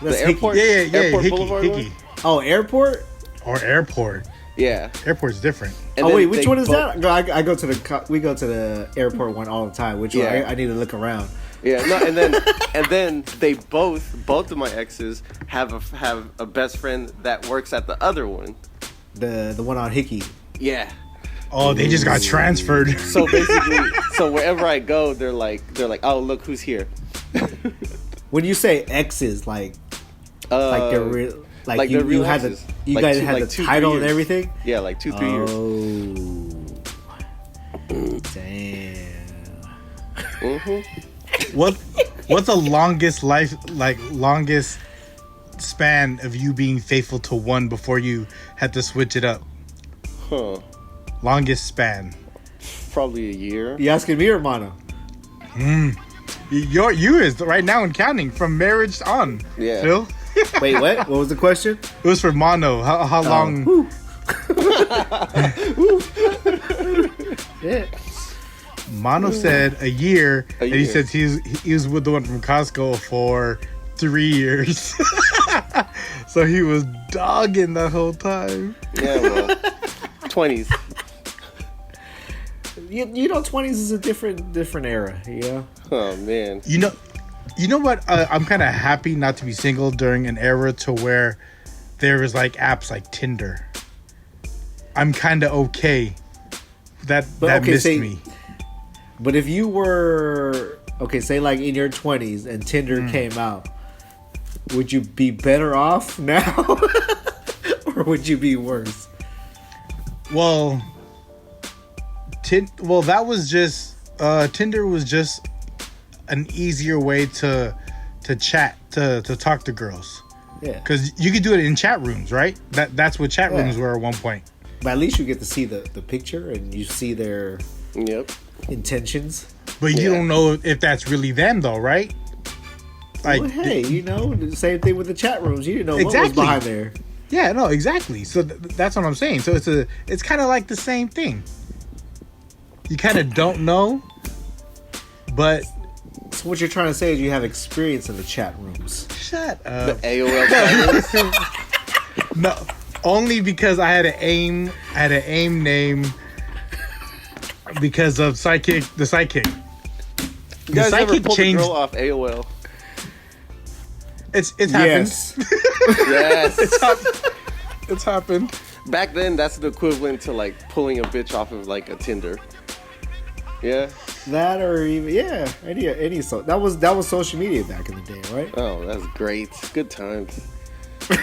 That's The airport? Yeah, Airport Hickey, Boulevard Hickey. one? Oh, airport. Or airport. Yeah. Airport's different. And Oh then wait, which they one is both- that? I go to we go to the airport one all the time. Which one? Yeah. I need to look around. Yeah, no, and then they both of my exes have a best friend that works at the other one. The one on Hickey. Yeah. Oh, they just got transferred. So basically, so wherever I go, they're like, oh, look who's here. When you say X's, like they're real, like they're real you had the exes. you Like guys two- had like the 2-3 title and years. everything. Yeah, like 2-3 years. Oh, damn. What's the longest span of you being faithful to one before you had to switch it up? Huh. Longest span. Probably a year. You asking me or Mono? You is right now and counting from marriage on. Yeah. Phil? Wait, what? What was the question? It was for Mono. How long? Yeah. Mono said a year, A and he year. said he was with the one from Costco for 3 years. So he was dogging the whole time. Yeah, well, 20s. You know, 20s is a different era. You know. Oh man. You know what? I'm kind of happy not to be single during an era to where there was like apps like Tinder. I'm kind of okay. That missed me. But if you were say like in your 20s and Tinder came out, would you be better off now, or would you be worse? Well, that was just Tinder was just an easier way to chat, to talk to girls. Yeah. Because you could do it in chat rooms, right? That's what chat Yeah. rooms were at one point. But at least you get to see the picture and you see their Yep. intentions. But you don't know if that's really them, though, right? Like, Well, hey, you know, the same thing with the chat rooms. You didn't know what was Exactly. behind there. yeah, no, exactly. So that's what I'm saying. So it's kind of like the same thing. You kind of don't know, but So what you're trying to say is you have experience in the chat rooms. shut The up. AOL chat rooms. No, only because I had an aim name because of the sidekick. You guys The ever sidekick pulled a changed. girl off AOL? It's happened. Yes. Yes. It's happened. Back then, that's the equivalent to like pulling a bitch off of like a Tinder. Yeah. That or even any so that was social media back in the day, right? Oh, that's great. Good times. Did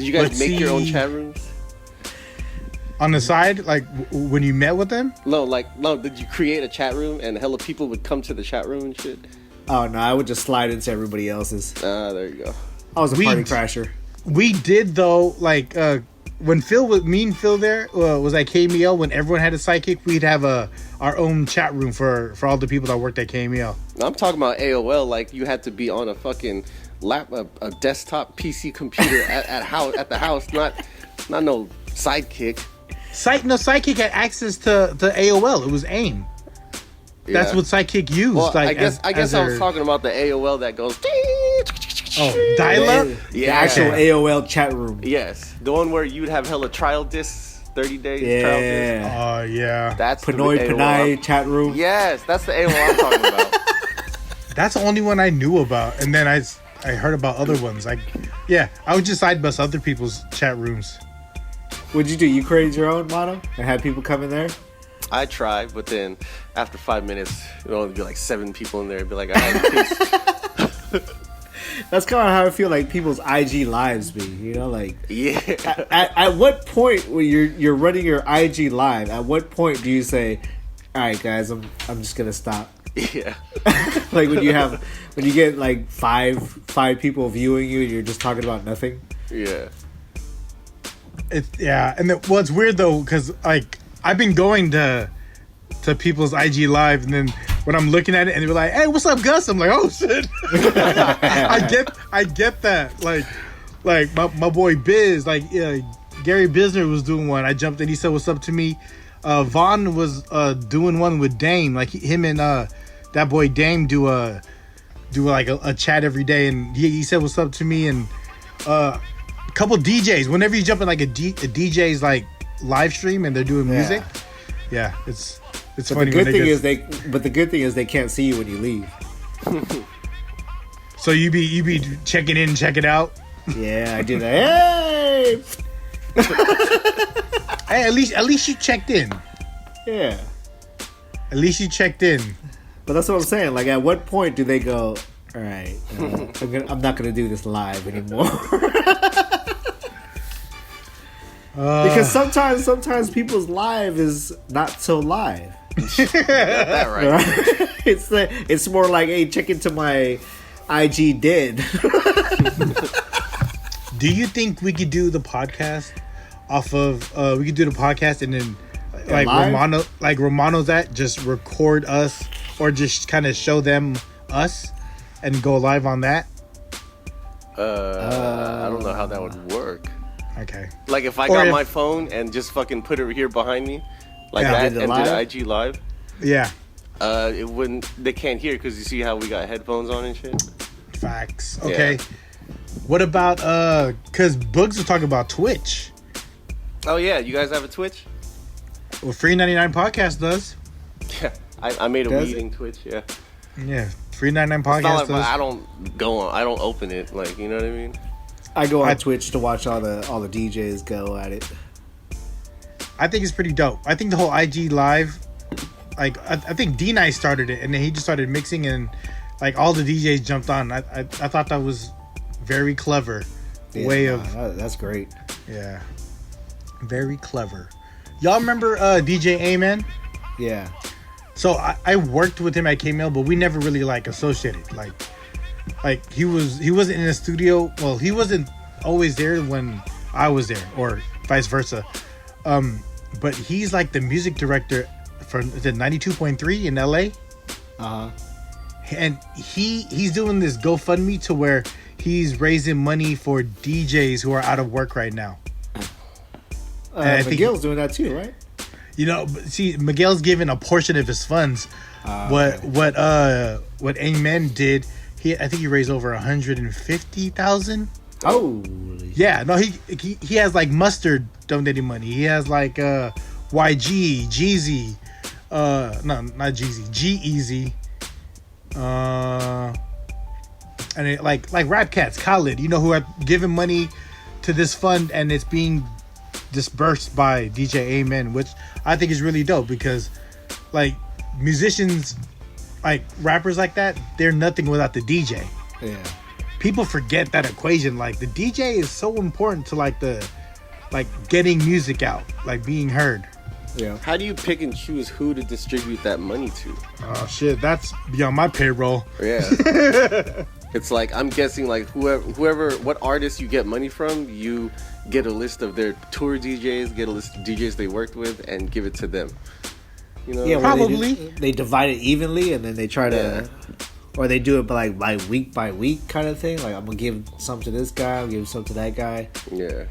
you guys But make your own see- chat rooms? On the side, like when you met with them. No, did you create a chat room and hella people would come to the chat room and shit? Oh no, I would just slide into everybody else's. Ah, there you go. I was a We- party crasher. We did though, like when me and Phil there was at KML. When everyone had a sidekick, we'd have our own chat room for all the people that worked at KML. I'm talking about AOL. Like you had to be on a fucking a desktop PC computer at the house, not no sidekick. Sidekick had access to AOL. It was AIM. That's Yeah. what Sidekick used. Well, like, I guess I was their- talking about the AOL that goes. Oh, dial-up. The Yeah. actual AOL chat room. Yes, the one where you'd have hella trial discs, 30 days trial discs. Yeah. Oh yeah. That's the Pinoy AOL. Panay chat room. Yes, that's the AOL I'm talking about. That's the only one I knew about, and then I heard about other ones. I would just side bus other people's chat rooms. What'd you do? You created your own motto and had people come in there? I tried, but then after 5 minutes, it would only be like 7 people in there. It'd be like, all right, peace. That's kind of how I feel like people's IG lives be. You know, like Yeah. at what point when you're running your IG live, at what point do you say, "All right, guys, I'm just gonna stop"? Yeah. Like when you get like five people viewing you and you're just talking about nothing. Yeah. And then, well, it's weird though, because like I've been going to to people's IG live, and then when I'm looking at it and they're like, "Hey, what's up, Gus?" I'm like, "Oh shit!" I get that. Like my boy Biz, like Gary Bisner was doing one. I jumped in. He said, "What's up?" to me. Vaughn was doing one with Dame. Like him and that boy Dame do like a chat every day, and he said, "What's up?" to me, and a couple DJs. Whenever you jump in like a DJ's like live stream and they're doing music, it's funny. But the good thing is they can't see you when you leave. So you be checking in, checking out. Yeah, I do that. Hey, hey, at least you checked in. Yeah, at least you checked in. But that's what I'm saying. Like, at what point do they go, all right, I'm not gonna do this live anymore? Because sometimes people's live is not so live. That right. It's more like, hey, check into my IG dead. Do you think we could do the podcast off of? We could do the podcast and then Romano's that just record us or just kind of show them us and go live on that. I don't know how that would work. Okay. Like if I got my phone and just fucking put it here behind me, like that, and did IG live. Yeah. It wouldn't. They can't hear because you see how we got headphones on and shit. Facts. Okay. Yeah. What about because Boogs was talking about Twitch. Oh yeah, you guys have a Twitch? Well, Free99 podcast does. Yeah, I made a weeding Twitch. Yeah. Yeah, Free99 podcast like, does. I don't go on. I don't open it. Like, you know what I mean? I go on Twitch to watch all the DJs go at it. I think it's pretty dope. I think the whole IG live, like I think D-Nice started it, and then he just started mixing, and like all the DJs jumped on. I thought that was very clever that's great. Yeah, very clever. Y'all remember DJ A-Man? Yeah. So I worked with him at K-Mail, but we never really like associated. Like he wasn't in the studio. Well, he wasn't always there when I was there, or vice versa. But he's like the music director for the 92.3 in LA. And he's doing this GoFundMe to where he's raising money for DJs who are out of work right now. Miguel's doing that too, right? You know, see, Miguel's giving a portion of his funds. What Amen did, I think he raised over 150,000. Oh, yeah. No, he has like Mustard donating money. He has like YG, Jeezy, no, not Jeezy, G-Eazy, and it, like Rap Cats, Khalid, you know, who are giving money to this fund, and it's being dispersed by DJ Amen, which I think is really dope because like musicians, like rappers like that, they're nothing without the DJ. Yeah. People forget that equation. Like the DJ is so important to like getting music out, like being heard. Yeah. How do you pick and choose who to distribute that money to? Oh shit, that's beyond my payroll. Yeah. It's like, I'm guessing like whoever, what artists you get money from, you get a list of their tour DJs, get a list of DJs they worked with, and give it to them. You know? Yeah, probably. They divide it evenly, and then they try to, or they do it by week kind of thing. Like, I'm gonna give some to this guy, I'm gonna give some to that guy. Yeah.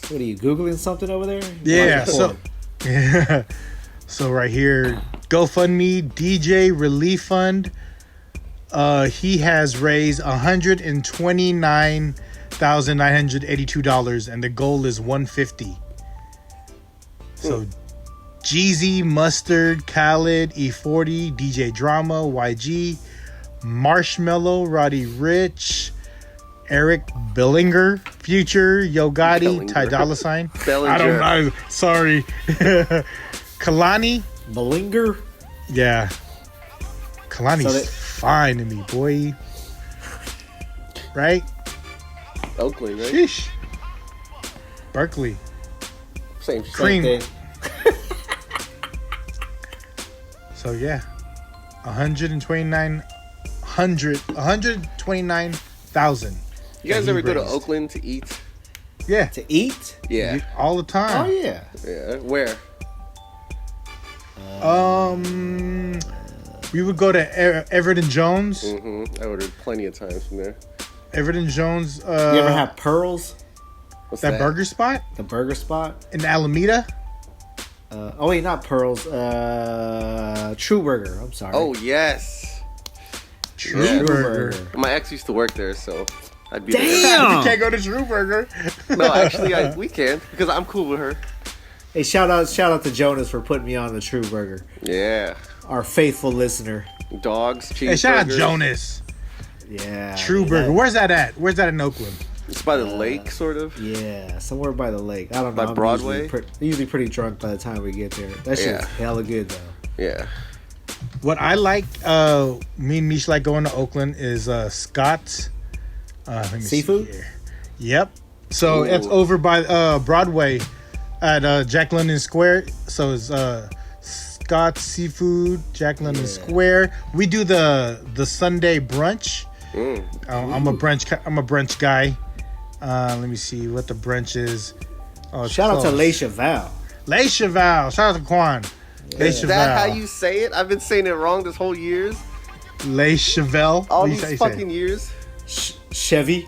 What are you Googling something over there? Yeah. So right here, GoFundMe DJ Relief Fund. He has raised $129,982, and the goal is $150. So Jeezy, Mustard, Khalid, E40, DJ Drama, YG, Marshmello, Roddy Rich, Eric Bellinger, Future, Yo Gotti, Ty Dolla $ign. I don't know. Sorry. Kalani. Bellinger? Yeah. Kalani's fine to me, boy. Right? Oakland, right? Sheesh. Berkeley. Same Cream. thing. So yeah, 129,000. You guys ever go to Oakland to eat? Yeah. To eat? Yeah. All the time. Oh yeah. Yeah. Where? We would go to Everett and Jones. I ordered plenty of times from there. Everett and Jones. You ever have Pearls? What's that burger spot The burger spot? in Alameda? Oh wait, not Pearls. True Burger. I'm sorry. Oh yes. True Yeah. Burger. My ex used to work there, so I'd be Damn! there. You can't go to True Burger. No, actually, we can because I'm cool with her. Hey, shout out to Jonas for putting me on the True Burger. Yeah. Our faithful listener. Dogs, cheeseburgers. Hey, shout out Jonas. Yeah. True Burger. Where's that at? Where's that in Oakland? It's by the lake, sort of. Yeah, somewhere by the lake. I don't know. By Broadway? Usually pretty drunk by the time we get there. That shit's hella good though. Yeah. What I like, me and Mish like going to Oakland is Scott's. Let me see Seafood? here. Yep. So Ooh. it's over by Broadway at Jack London Square. So it's Scott's Seafood, Jack London Square. We do the Sunday brunch. I'm a brunch guy. Let me see what the brunch is. Oh, it's Shout out to close. Le Cheval. Le Cheval. Shout out to Quan. Le Is Cheval. that how you say it? I've been saying it wrong this whole years. Le Cheval. All What these you say? fucking years. Chevy.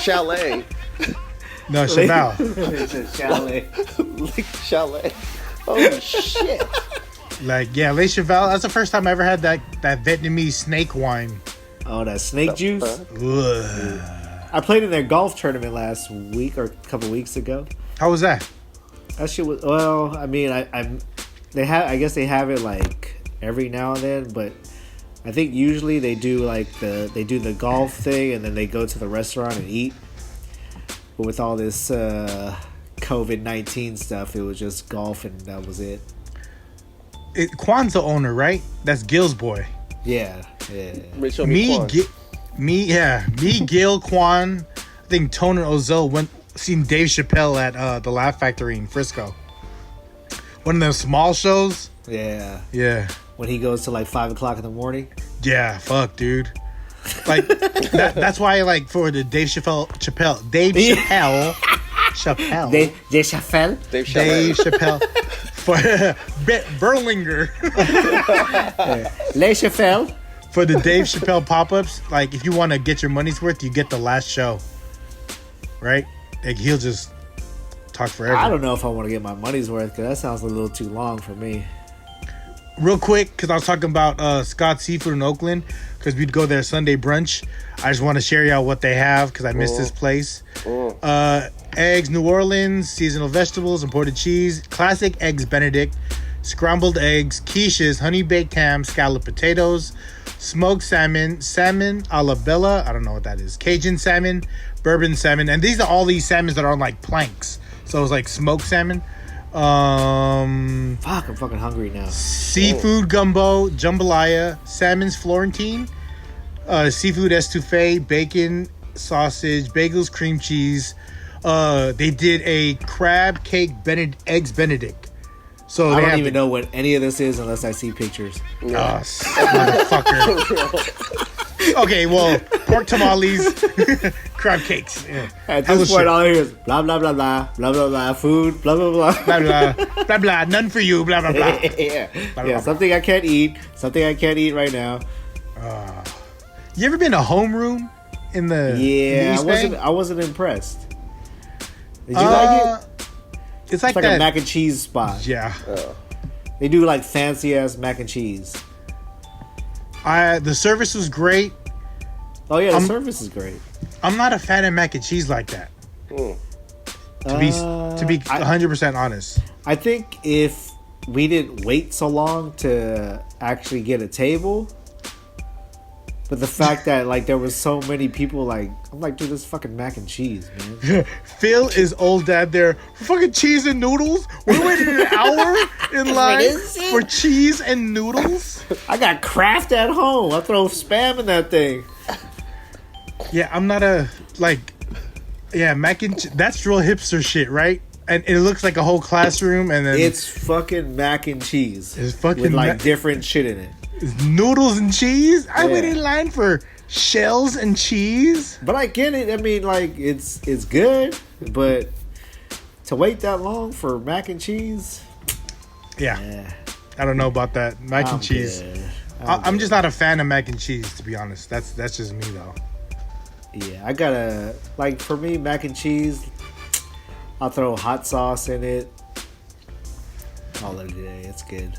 Chalet. No, Cheval. Chalet. Like chalet. Oh shit. Like, yeah, Le Cheval. That's the first time I ever had that Vietnamese snake wine. Oh, that snake juice. Ugh. I played in their golf tournament last week or a couple weeks ago. How was that? That shit was well. I mean, I guess they have it like every now and then, but I think usually they do like the golf thing and then they go to the restaurant and eat. But with all this COVID-19 stuff, it was just golf and that was it. Quan's the owner, right? That's Gil's boy. Yeah. Show me Quan. Gil, Quan. I think Tone and Ozil seen Dave Chappelle at the Laugh Factory in Frisco. One of them small shows. Yeah. Yeah. When he goes to like 5 o'clock in the morning. Yeah, fuck, dude. Like that's why, like, for the Dave Chappelle, Dave Chappelle for Berlinger Le Chappelle. for the Dave Chappelle pop-ups. Like, if you want to get your money's worth, you get the last show, right? Like, he'll just talk forever. I don't know if I want to get my money's worth because that sounds a little too long for me. Real quick, because I was talking about Scott's Seafood in Oakland, because we'd go there Sunday brunch. I just want to share y'all what they have because I miss this place. Eggs, New Orleans, seasonal vegetables, imported cheese, classic eggs Benedict, scrambled eggs, quiches, honey baked ham, scalloped potatoes, smoked salmon, salmon a la Bella, I don't know what that is, Cajun salmon, bourbon salmon, and these are all these salmons that are on like planks. So it's like smoked salmon. Fuck, I'm fucking hungry now. Seafood gumbo, jambalaya, salmon's Florentine, seafood estouffee, bacon, sausage, bagels, cream cheese. They did a crab cake eggs Benedict. So I don't even know what any of this is unless I see pictures. Motherfucker. Okay, well, pork tamales, crab cakes. Yeah. At this point, all I hear is blah, blah, blah, blah, blah, blah, blah, food, blah, blah, blah. Blah, blah, blah, blah, none for you, blah, blah, blah. Yeah, something I can't eat right now. You ever been to homeroom in the Yeah, in the East Bay? I wasn't impressed. Did you like it? It's like It's like that. a mac and cheese spot. Yeah. They do like fancy ass mac and cheese. The service was great. Oh yeah, the service is great. I'm not a fan of mac and cheese like that. To be 100% honest. I think if we didn't wait so long to actually get a table, but the fact that like there was so many people, like I'm like, dude, this is fucking mac and cheese, man. Phil is old dad there. Fucking cheese and noodles. We waited an hour in line for cheese and noodles. I got Kraft at home. I throw Spam in that thing. Yeah, I'm not a mac and that's real hipster shit, right? And it looks like a whole classroom, and then It's fucking mac and cheese. It's fucking with like different shit in it. noodles and cheese. I waited in line for shells and cheese. But I get it. I mean, like it's good, but to wait that long for mac and cheese. Yeah. I don't know about that mac and cheese. I'm just not a fan of mac and cheese, to be honest. That's just me though. Yeah, I gotta like for me mac and cheese. I'll throw hot sauce in it. All of the day, it's good.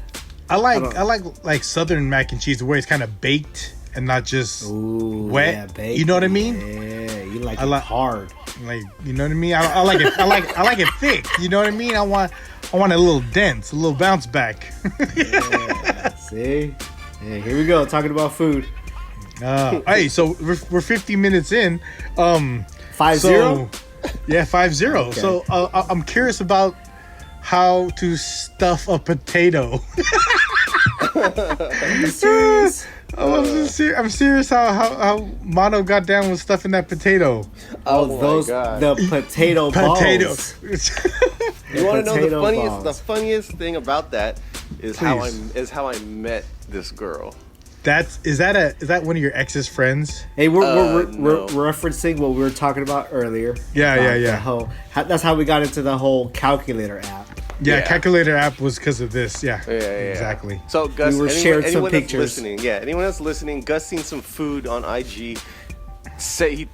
I like southern mac and cheese where it's kind of baked and not just wet. Yeah, baked. You know what I mean? Yeah, you like it hard. Like, you know what I mean? I like it. I like it thick. You know what I mean? I want a little dense, a little bounce back. Yeah, see? Yeah, here we go talking about food. Hey, so we're 50 minutes in. 5-0. Yeah, 5-0. Okay. So I'm curious about how to stuff a potato. Are you serious? I'm serious how Mono got down with stuffing that potato. The potato balls. You want to know balls. the funniest thing about that is how I met this girl. Is that one of your ex's friends? Hey, we're No. referencing what we were talking about earlier. Yeah. That's how we got into the whole calculator app. Yeah, calculator app was because of this. Yeah, Exactly. So Gus, we were sharing some anyone that's pictures. anyone that's listening, Gus seen some food on IG. Say he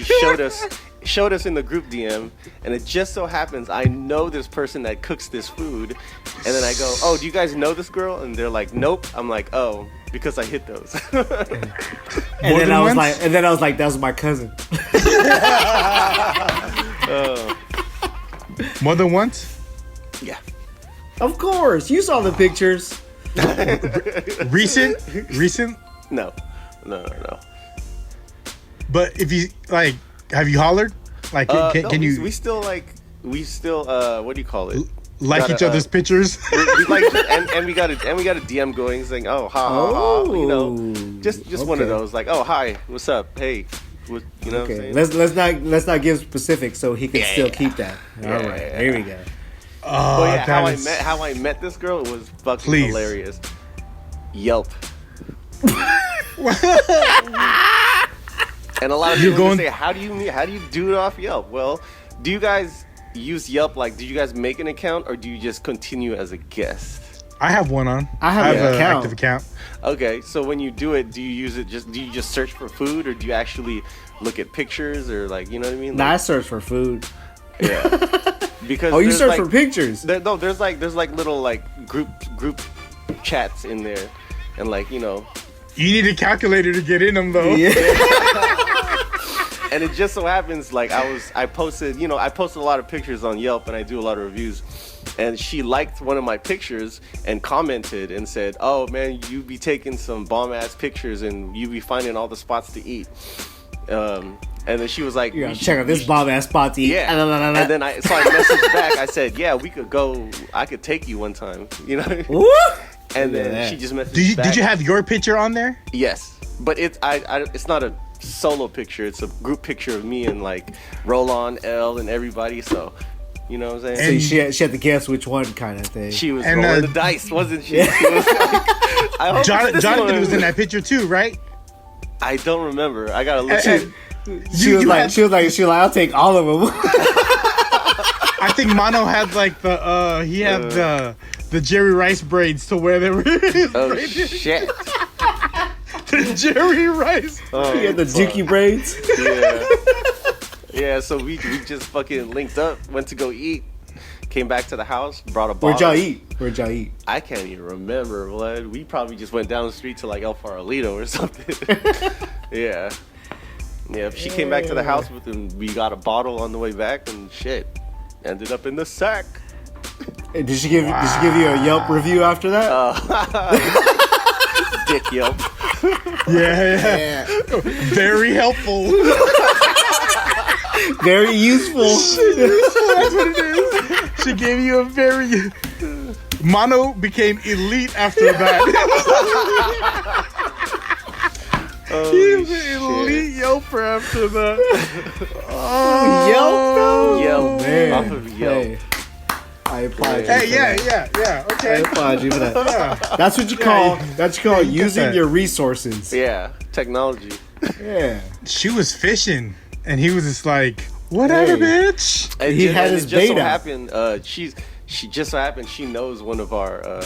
showed us in the group DM, and it just so happens I know this person that cooks this food, and then I go, "Oh, do you guys know this girl?" And they're like, "Nope." I'm like, "Oh, because I hit those." And then I was like, that was my cousin. More than once? Yeah. Of course, you saw the pictures. Recent? No. But if you like, have you hollered? Like, can you? We still what do you call it? Like each other's pictures. We like, and we got a DM going saying, "Oh, ha, you know, just one of those, like, oh, hi, what's up, hey, what, you know." Okay, what I'm saying? let's not give specifics so he can still keep that. All right, here we go. Oh, But yeah, how I met this girl, it was fucking hilarious. Yelp. And a lot of people say, how do you do it off Yelp? Well, do you guys use Yelp? Like, do you guys make an account or do you just continue as a guest? I have one on. I have an active account. Okay, so when you do it, do you just search for food, or do you actually look at pictures, or like, you know what I mean? Like, I search for food. Yeah. Because you search for pictures. There's like little like group chats in there, and like, you know. You need a calculator to get in them though. Yeah. And it just so happens, like, I posted a lot of pictures on Yelp, and I do a lot of reviews, and she liked one of my pictures and commented and said, "Oh man, you be taking some bomb ass pictures, and you be finding all the spots to eat." And then she was like, "You gotta check out this bomb ass spot to eat." Yeah. And then I messaged back. I said, "Yeah, we could go. I could take you one time." You know. Woo! And then she just messaged back. Did you have your picture on there? Yes, but it's not a solo picture. It's a group picture of me and like Roland, L, and everybody. So, you know what I'm saying? So she had to guess which one kind of thing. She was rolling the dice, wasn't she? She was like, I hope Jonathan was in that picture too, right? I don't remember. I gotta look at. She was like, I'll take all of them. I think Mono had like the Jerry Rice braids to where they were. Oh shit! The Jerry Rice. He had the Dookie braids. Yeah. So we just fucking linked up, went to go eat, came back to the house, brought a bottle. Where'd y'all eat? I can't even remember, blood. We probably just went down the street to like El Farolito or something. Yeah. She came back to the house with him. We got a bottle on the way back, and shit, ended up in the sack. Hey, did she give you a Yelp review after that? Dick Yelp. Yeah. Very helpful. Very useful. That's what it is. She gave you a very... Mono became elite after that. He was an elite Yelper after that. Yelp though? Yelp. Man. Off of Yelp. Hey, I applaud you. Hey, yeah. Okay. I applaud you for that. Yeah. That's what you call using your resources. Yeah, technology. Yeah. She was fishing, and he was just like, "Whatever, bitch." And He had his just so bait out. happened, she just so happened she knows one of our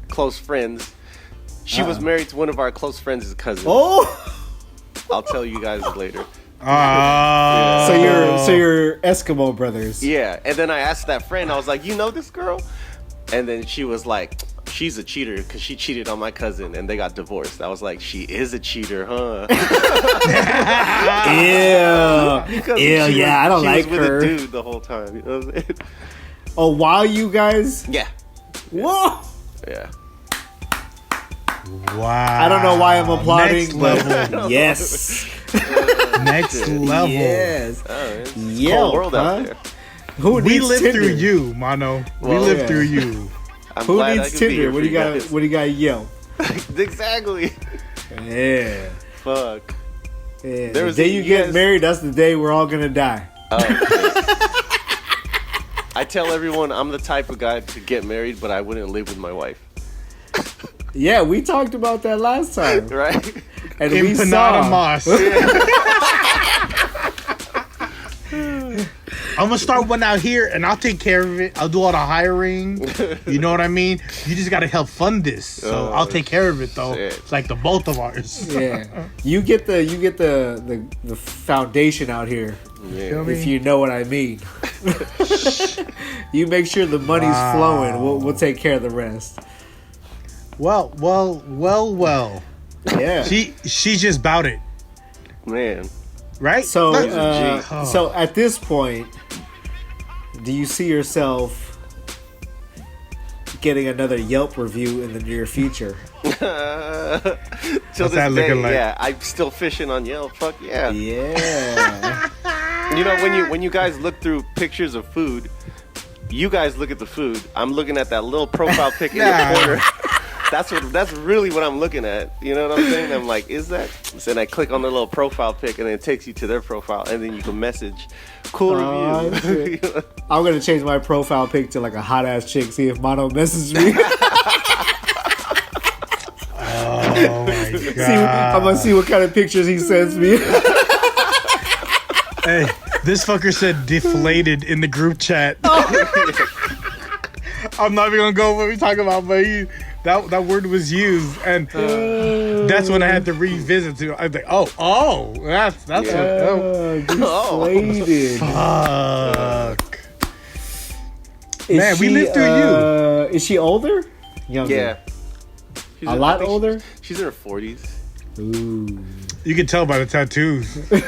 close friends. She was married to one of our close friends' cousin. Oh. I'll tell you guys later. So you're Eskimo brothers. Yeah, and then I asked that friend, I was like, you know this girl? And then she was like, she's a cheater because she cheated on my cousin and they got divorced. I was like, she is a cheater, huh? Ew, yeah, I don't like she was her. with a dude the whole time. You know what I'm saying? Oh, while you guys? Yeah. Whoa. Yeah. Wow. I don't know why I'm applauding, Next but level. yes. Next level. Yes. Oh, it's a Yelp, cold world out there. Who We needs live Tinder? through you, Mano. We Well, live yeah. through you. I'm Who glad I needs could be Tinder? here What for do you got? guys. What do you got? Yelp. Exactly. Yeah. Fuck. Yeah. There The was day a- you get yes. married, that's the day we're all gonna die. I tell everyone I'm the type of guy to get married, but I wouldn't live with my wife. Yeah, we talked about that last time, Right? and we Empanada saw. Moss. I'm gonna start one out here, and I'll take care of it. I'll do all the hiring. You know what I mean? You just gotta help fund this, so Oh, I'll take care of it though. shit. It's like the both of ours. Yeah, you get the foundation out here, Yeah. if you know what I mean. You make sure the money's Wow. flowing. We'll take care of the rest. Well. Yeah. She's just about it, Man. right? So, Look, so at this point, do you see yourself getting another Yelp review in the near future? Till What's this that day, looking like? yeah, I'm still fishing on Yelp. Fuck yeah. Yeah. You know, when you guys look through pictures of food, you guys look at the food. I'm looking at that little profile pic in Nah. the corner. That's really what I'm looking at. You know what I'm saying? I'm like, is that? So then I click on the little profile pic, and then it takes you to their profile, and then you can message, cool Oh, review. shit. I'm gonna change my profile pic to like a hot ass chick. See if Mono messages me. oh my I'm god! gonna see what kind of pictures he sends me. Hey, this fucker said deflated in the group chat. I'm not even gonna go what we talking about, but that word was used, and that's when I had to revisit to. I was like, oh, that's what. Deflated. Fuck. Is Man, we she, lived through you. Is she older? Younger. Yeah. She's A in- lot I think older? She's in her 40s. Ooh. You can tell by the tattoos, Yeah.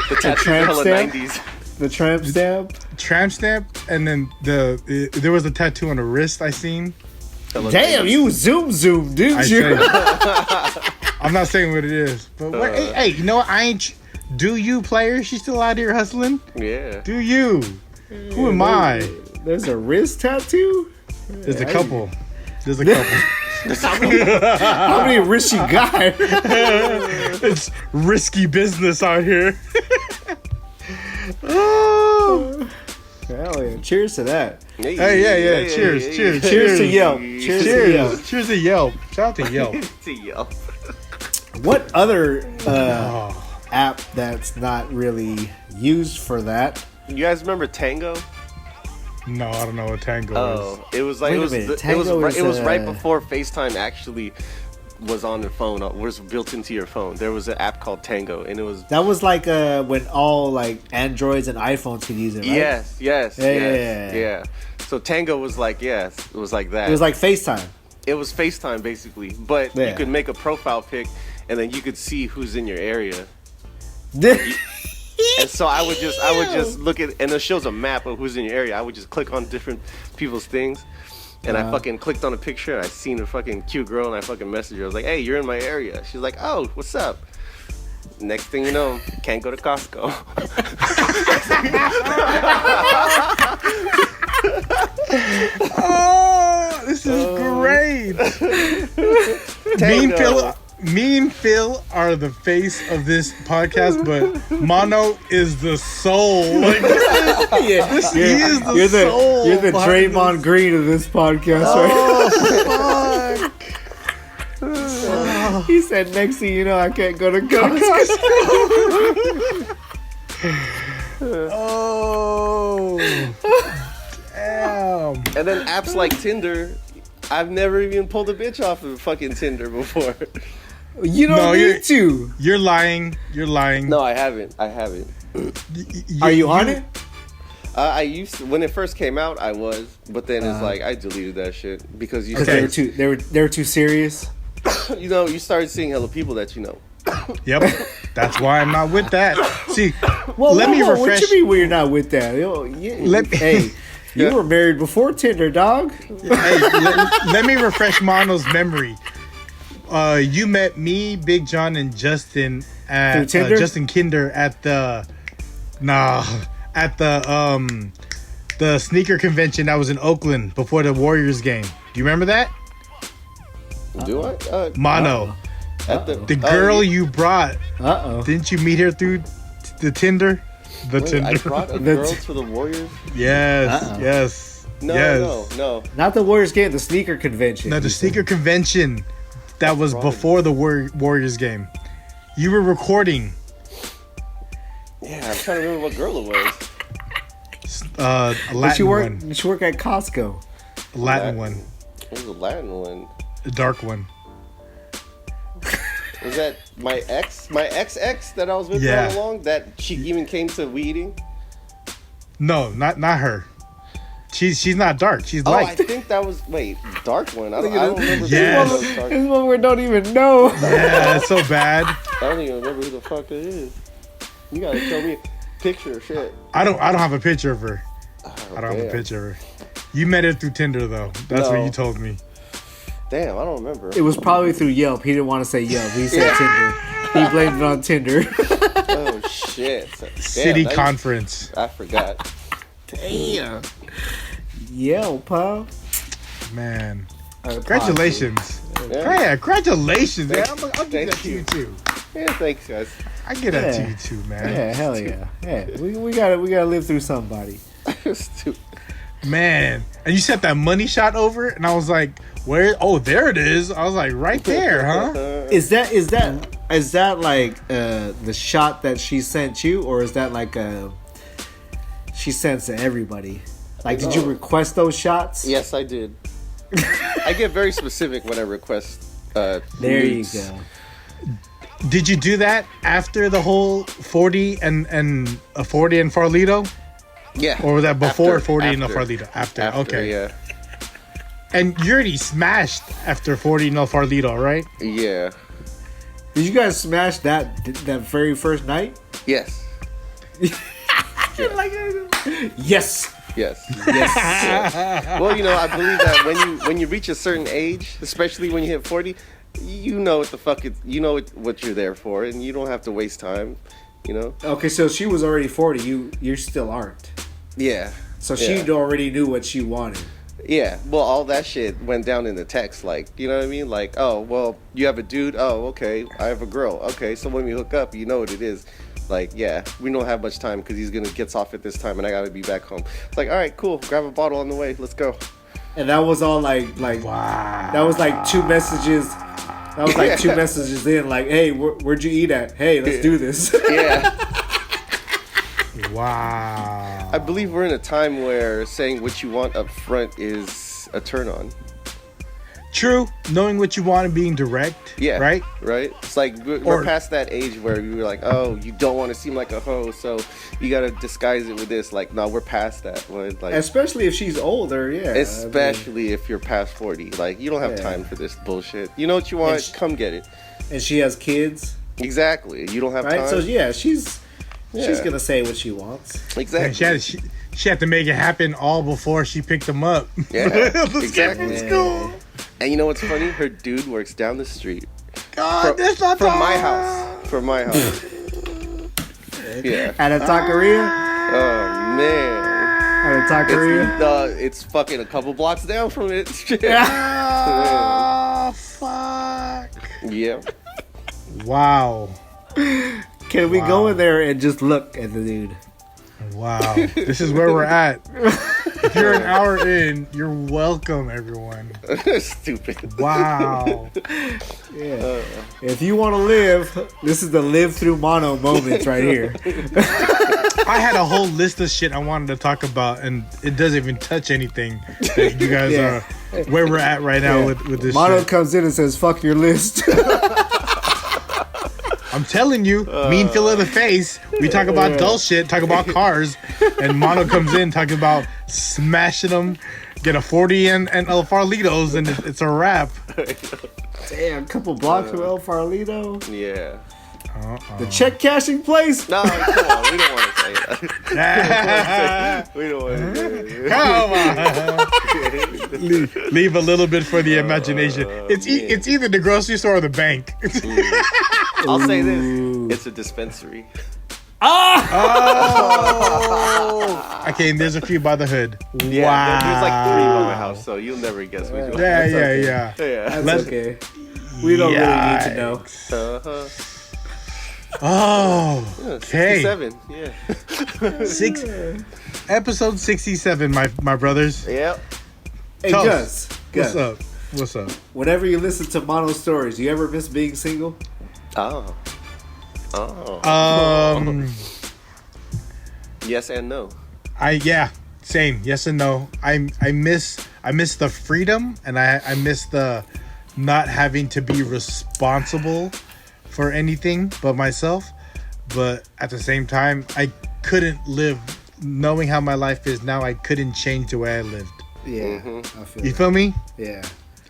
The tattoos are tramp hella stamp? 90s. The tramp stamp. tramp stamp, and then there was a tattoo on the wrist I seen. Hella Damn, 90s. you zoom, didn't I you? say, I'm not saying what it is, but hey, you know what? I ain't. Do you, player? She's still out here hustling. Yeah. Do you? Who am I? There's a wrist tattoo? There's a couple. There's a couple. How many wrists you got? It's risky business out here. Oh. Hell yeah. Cheers to that. Hey, yeah. Cheers. Cheers to Yelp. Cheers to Yelp. Cheers to Yelp. Shout out to Yelp. To Yelp. What other Oh. app that's not really used for that? You guys remember Tango? No, I don't know what Tango is. Oh, it was like Wait it a was minute, it was Tango right, is, it was right before FaceTime actually was on the phone, was built into your phone. There was an app called Tango, and it was That was like when all like Androids and iPhones could use it, right? yes. Yeah. So Tango was like it was like that. It was like FaceTime. It was FaceTime basically, but Yeah. you could make a profile pic, and then you could see who's in your area. And so I would just look at, and it shows a map of who's in your area. I would just click on different people's things, and I fucking clicked on a picture, and I seen a fucking cute girl, and I fucking messaged her. I was like, hey, you're in my area. She's like, oh, what's up? Next thing you know, can't go to Costco. Oh, this is great. Me and Phil are the face of this podcast, but Mono is the soul. Like, Yeah, he is the you're soul. the behind Draymond Green of this podcast, right? Oh, fuck. He said, "Next thing you know, I can't go to Costco." Oh, damn. And And then apps like Tinder, I've never even pulled a bitch off of fucking Tinder before. You don't need to. You're lying. You're lying. No, I haven't. Are you on it? I used to, when it first came out, I was, but then it's like I deleted that shit because they were too serious. You started seeing hella people that you know. Yep, that's why I'm not with that. See, Well, let me refresh. What you mean you're not with that? Hey, you were married before Tinder, dog. Hey, let me refresh Mono's memory. You met me, Big John, and Justin at Justin Kinder at the sneaker convention that was in Oakland before the Warriors game. Do you remember that? Do I? Mono. The girl you brought. Didn't you meet her through the Tinder? Tinder. I brought a girl to the Warriors? Yes. Yes. No. Not the Warriors game, the sneaker convention. No, the sneaker convention that was before the Warriors game. You were recording. Yeah, I'm trying to remember what girl it was. A Latin one. Did she work at Costco? A Latin one. It was a Latin one. A dark one. Was that my ex that I was with all along? That she even came to weed eating? No, not her. She's not dark. She's light. I think that was dark one. I don't remember. Yes. This one we don't even know. Yeah, it's so bad. I don't even remember who the fuck it is. You gotta show me a picture of shit. I don't have a picture of her. Oh, I don't have a picture of her. You met her through Tinder though. That's what you told me. Damn, I don't remember. It was probably through Yelp. He didn't want to say Yelp. He said Tinder. He blamed it on Tinder. Oh shit! City conference. I forgot. Damn. Yelp, huh? Man. Congratulations. Yeah, congratulations. Man. I'll give that to you too. Yeah, thanks guys. I give that to you too, man. Yeah, hell yeah. Yeah, we gotta live through somebody. Stupid. Man, and you sent that money shot over, and I was like, "Where? Oh, there it is." I was like, "Right there, huh?" Is that like the shot that she sent you, or is that like she sends to everybody? Like, did you request those shots? Yes, I did. I get very specific when I request. There nudes. you go. Did you do that after the whole 40 and Farlito? Yeah. Or was that before 40 and after. Farlito? After. Okay. Yeah. And you already smashed after 40 no Farlito, right? Yeah. Did you guys smash that very first night? Yes. Yes. Yes. Well, I believe that when you reach a certain age, especially when you hit 40, you know what the fuck what you're there for, and you don't have to waste time. Okay, so she was already 40. You still aren't. Yeah. So she already knew what she wanted. Yeah. Well, all that shit went down in the text. Like, you know what I mean? Like, oh, well, you have a dude. Oh, okay. I have a girl. Okay. So when we hook up, you know what it is. Like, yeah, we don't have much time because he's gets off at this time, and I gotta be back home. It's like, all right, cool. Grab a bottle on the way. Let's go. And that was all like wow. That was like two messages. That was like 2 messages in. Like, hey, where'd you eat at? Hey, let's do this. Yeah. Wow. I believe we're in a time where saying what you want up front is a turn on. True. Knowing what you want and being direct. Yeah. Right? Right? It's like we're past that age where we were like, oh, you don't want to seem like a hoe, so you got to disguise it with this. Like, no, we're past that. Like, especially if she's older, yeah. Especially if you're past 40. Like, you don't have time for this bullshit. You know what you want? Come get it. And she has kids. Exactly. You don't have time. So, yeah, she's going to say what she wants. Exactly. Yeah, she had to make it happen all before she picked them up. Yeah, Let's get from school. And you know what's funny? Her dude works down the street. God, that's not from my house. From my house. Yeah. At a taqueria? Oh, man. At a taqueria? It's fucking a couple blocks down from it. Oh, fuck. Yeah. Wow. Can we go in there and just look at the dude? Wow. This is where we're at. If you're an hour in, you're welcome, everyone. Stupid. Wow. If you want to live, this is the live through mono moments right here. I had a whole list of shit I wanted to talk about, and it doesn't even touch anything that you guys are where we're at right now with this Mono shit. comes in and says, fuck your list. I'm telling you, mean Phil in the face. We talk about dull shit, talk about cars, and Mono comes in talking about smashing them, get a 40 and El Farlitos, and it's a wrap. Damn, a couple blocks from El Farlito. Yeah. The check cashing place. No, come on. We don't want to say that. We don't want to say that. Come on. Leave a little bit for the imagination. It's either the grocery store or the bank. I'll say this. It's a dispensary. Oh! Okay, and there's a few by the hood. Yeah, Wow. there's like 3 by my house, so you'll never guess which one. Yeah. Yeah. That's okay. We don't really need to know. Uh-huh. Oh, okay. 67. Yeah. Episode 67, my brothers. Yep. Hey, Gus, Gus. What's up? Whenever you listen to Mono stories, you ever miss being single? Oh. Yes and no. Same. Yes and no. I miss the freedom, and I miss the not having to be responsible for anything but myself. But at the same time, I couldn't live knowing how my life is now. I couldn't change the way I lived. Yeah, I feel You that. feel me? Yeah.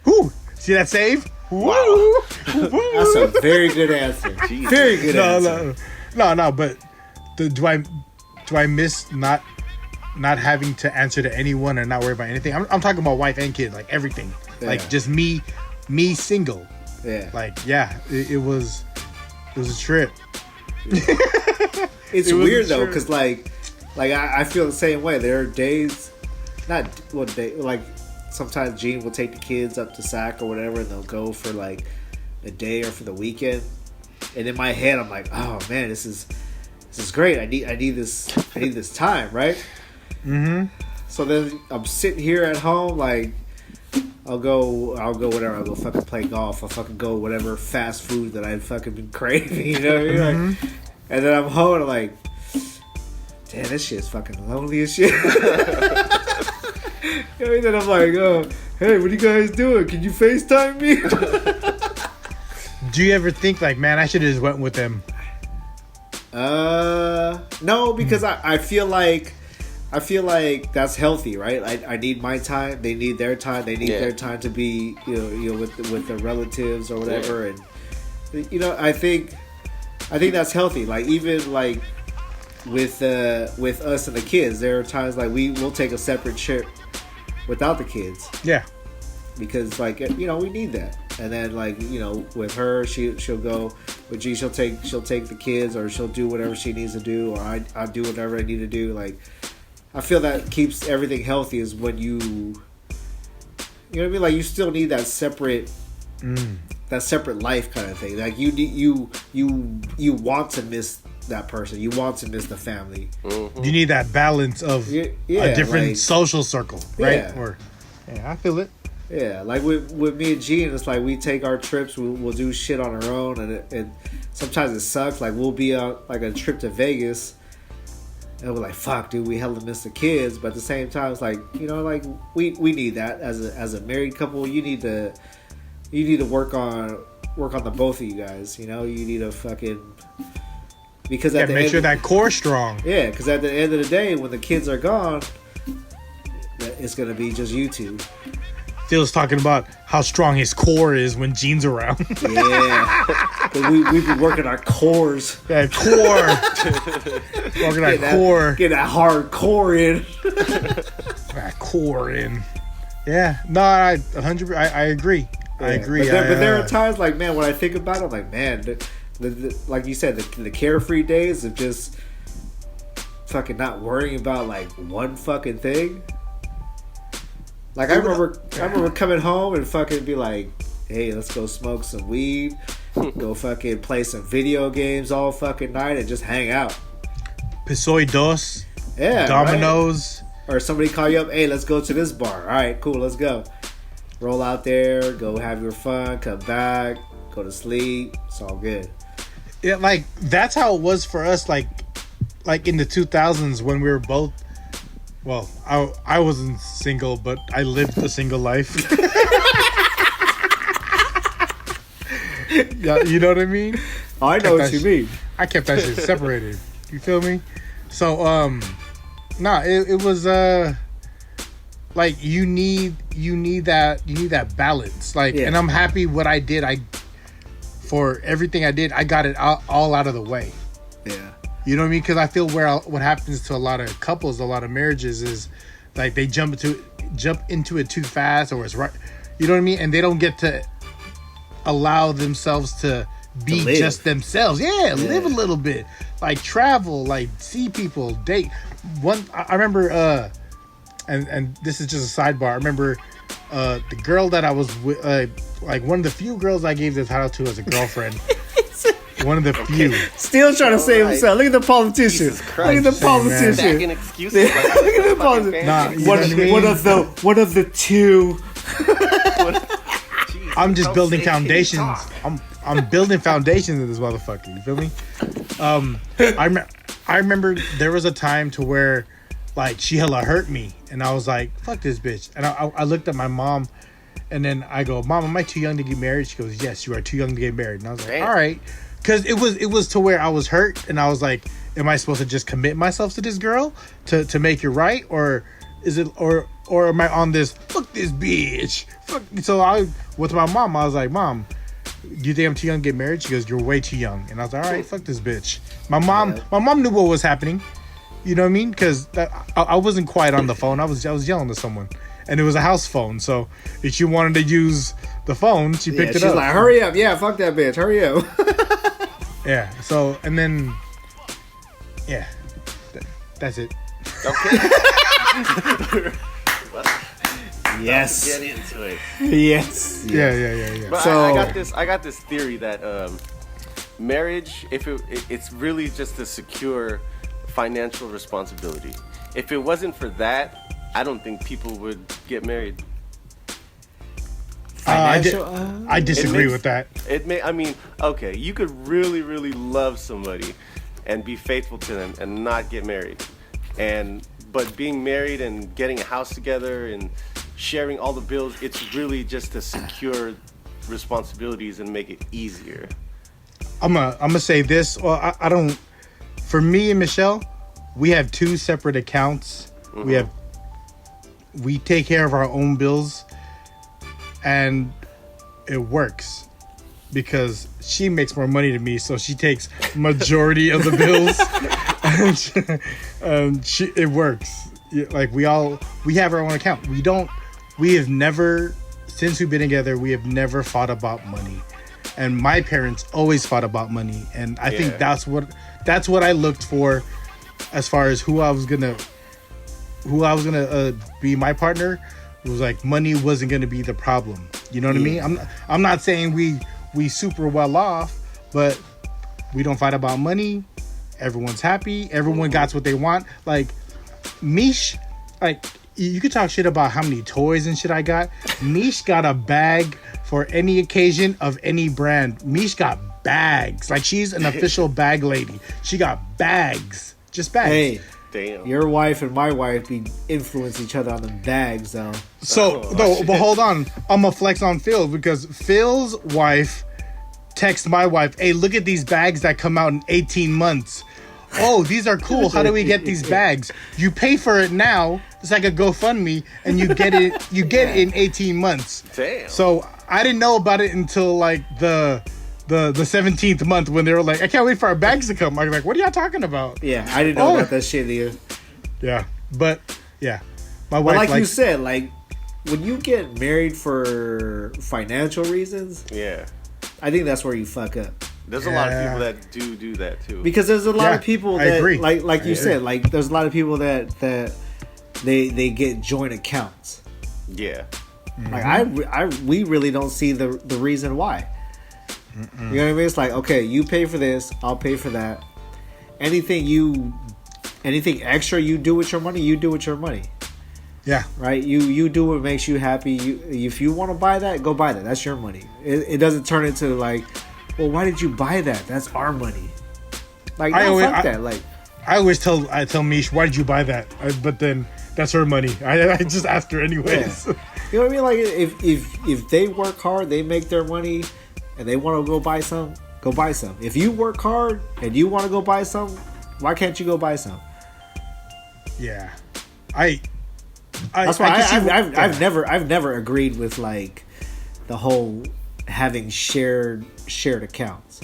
Whoo! See that save? Wow. That's a very good answer. Jesus. Very good answer. No. But do I miss not having to answer to anyone and not worry about anything? I'm talking about wife and kid, like everything, like just me single. Yeah. Like it was a trip. It's It was weird a though, trip. because like I feel the same way. There are days, like sometimes Gene will take the kids up to SAC or whatever, and they'll go for like a day or for the weekend. And in my head, I'm like, oh man, this is great. I need this time, right? Mm-hmm. So then I'm sitting here at home, like I'll go whatever. I'll go fucking play golf. I'll fucking go whatever fast food that I've fucking been craving. You know what I mean? Like, and then I'm home and I'm like, damn, this shit's fucking lonely as shit. You know, and then I'm like, oh, hey, what are you guys doing? Can you FaceTime me? Do you ever think like, man, I should have just went with them? No, because I feel like that's healthy, right? I need my time. They need their time. They need their time to be, you know, with their relatives or whatever. And I think that's healthy. Like even like with us and the kids, there are times like we'll take a separate trip without the kids. Yeah. Because like we need that. And then like with her, she'll go with G. She'll take the kids, or she'll do whatever she needs to do, or I do whatever I need to do. Like I feel that keeps everything healthy is when you know what I mean. Like you still need that separate life kind of thing. Like you want to miss that person. You want to miss the family. You need that balance of a different like, social circle, right? Yeah. I feel it. Yeah, like with me and Gene, it's like we take our trips. We'll do shit on our own, and sometimes it sucks. Like we'll be on like a trip to Vegas, and we're like, "Fuck, dude, we hella miss the kids." But at the same time, it's like like we need that as a married couple. You need to work on the both of you guys. You need to fucking because at the make end, sure that core's strong. Yeah, because at the end of the day, when the kids are gone, it's gonna be just you two. Phil's talking about how strong his core is when Gene's around. Yeah. We've been working our cores. That core. Working our core. Get that hard core in. That core in. Yeah. No, I agree. I agree. But there are times like, man, when I think about it, I'm like, man, the like you said, the carefree days of just fucking not worrying about like one fucking thing. Like I remember coming home and fucking be like, hey, let's go smoke some weed, go fucking play some video games all fucking night and just hang out. Pisoy dos. Yeah. Dominoes. Right? Or somebody call you up, hey, let's go to this bar. All right, cool, let's go. Roll out there, go have your fun, come back, go to sleep. It's all good. Yeah, like that's how it was for us. Like like in the 2000s when we were both. Well, I wasn't single, but I lived a single life. Yeah, you know what I mean? I know what you mean. I kept that shit separated. You feel me? So, it was like you need that balance. Like, Yeah. and I'm happy what I did. For everything I did, I got it all out of the way. Yeah. You know what I mean? Because I feel what happens to a lot of couples, a lot of marriages is like they jump into it too fast, or it's right. You know what I mean? And they don't get to allow themselves to be just themselves. Yeah, live a little bit, like travel, like see people, date. I remember, and this is just a sidebar. I remember the girl that I was with, like one of the few girls I gave the title to as a girlfriend. One of the few. Still trying to save himself. Look at the politician. Look at the politician. Stacking excuses. Look at the politician. Nah, you know what I mean? One of the two. I'm just building foundations. I'm building foundations in this motherfucker. You feel me? I remember there was a time to where, like, she hella hurt me, and I was like, "Fuck this bitch." And I looked at my mom, and then I go, "Mom, am I too young to get married?" She goes, "Yes, you are too young to get married." And I was like, Damn. "All right," because it was to where I was hurt, and I was like, "Am I supposed to just commit myself to this girl to make it right, or is it or am I on this? Fuck this bitch." Fuck. So I with my mom, I was like, "Mom, do you think I'm too young to get married?" She goes, "You're way too young." And I was like, "All right, fuck this bitch." My mom knew what was happening. You know what I mean? Because I wasn't quiet on the phone. I was yelling to someone, and it was a house phone. So if she wanted to use the phone, she picked it She's up. like, "Hurry up! Yeah, fuck that bitch! Hurry up!" Yeah. So and then, yeah, that's it. Okay. Yes. Get into it. Yes. Yeah. But So- I got this theory that marriage, if it's really just a secure financial responsibility. If it wasn't for that, I don't think people would get married. I disagree with that. I mean, okay, you could really, really love somebody and be faithful to them and not get married. But being married and getting a house together and sharing all the bills, it's really just to secure responsibilities and make it easier. I'm gonna say this. Well, I don't. For me and Michelle, we have two separate accounts. Mm-hmm. We take care of our own bills, and it works because she makes more money than me, so she takes majority of the bills, and it works. Like we have our own account. We have never, since we've been together, we have never fought about money. And my parents always fought about money, and I think that's what I looked for, as far as who I was gonna be my partner. It was like money wasn't gonna be the problem. You know what I mean? I'm not saying we super well off, but we don't fight about money. Everyone's happy. Everyone got what they want. Like Mish, like you could talk shit about how many toys and shit I got. Mish got a bag for any occasion of any brand. Mish got bags. Like she's an official bag lady. She got bags. Just bags. Hey, Damn. your wife and my wife be influence each other on the bags, though. But hold on. I'm gonna flex on Phil because Phil's wife texted my wife, "Hey, look at these bags that come out in 18 months. Oh, these are cool. How do we get these bags? You pay for it now. It's like a GoFundMe, and you get it. You get it in 18 months. Damn. So I didn't know about it until like the 17th month when they were like, "I can't wait for our bags to come." I was like, "What are y'all talking about?" Yeah, I didn't know about that shit either. Yeah, but yeah, my But wife like you said, like when you get married for financial reasons, Yeah. I think that's where you fuck up. There's a lot of people that do that too. Because there's a lot of people I that agree. like you said, like there's a lot of people that they get joint accounts. Yeah. Like we really don't see the reason why. You know what I mean? It's like, okay, you pay for this, I'll pay for that. Anything extra you do with your money, you do with your money. Yeah. Right? You do what makes you happy. If you want to buy that, go buy that. That's your money. It doesn't turn into like, well, why did you buy that? That's our money. Like, fuck that. Like, I always tell Mish, why did you buy that? But then that's her money. I just ask her anyways. Yeah. You know what I mean? Like if they work hard, they make their money, and they want to go buy some, go buy some. If you work hard and you want to go buy some, why can't you go buy some? Yeah, that's why I've never agreed with like the whole having shared accounts.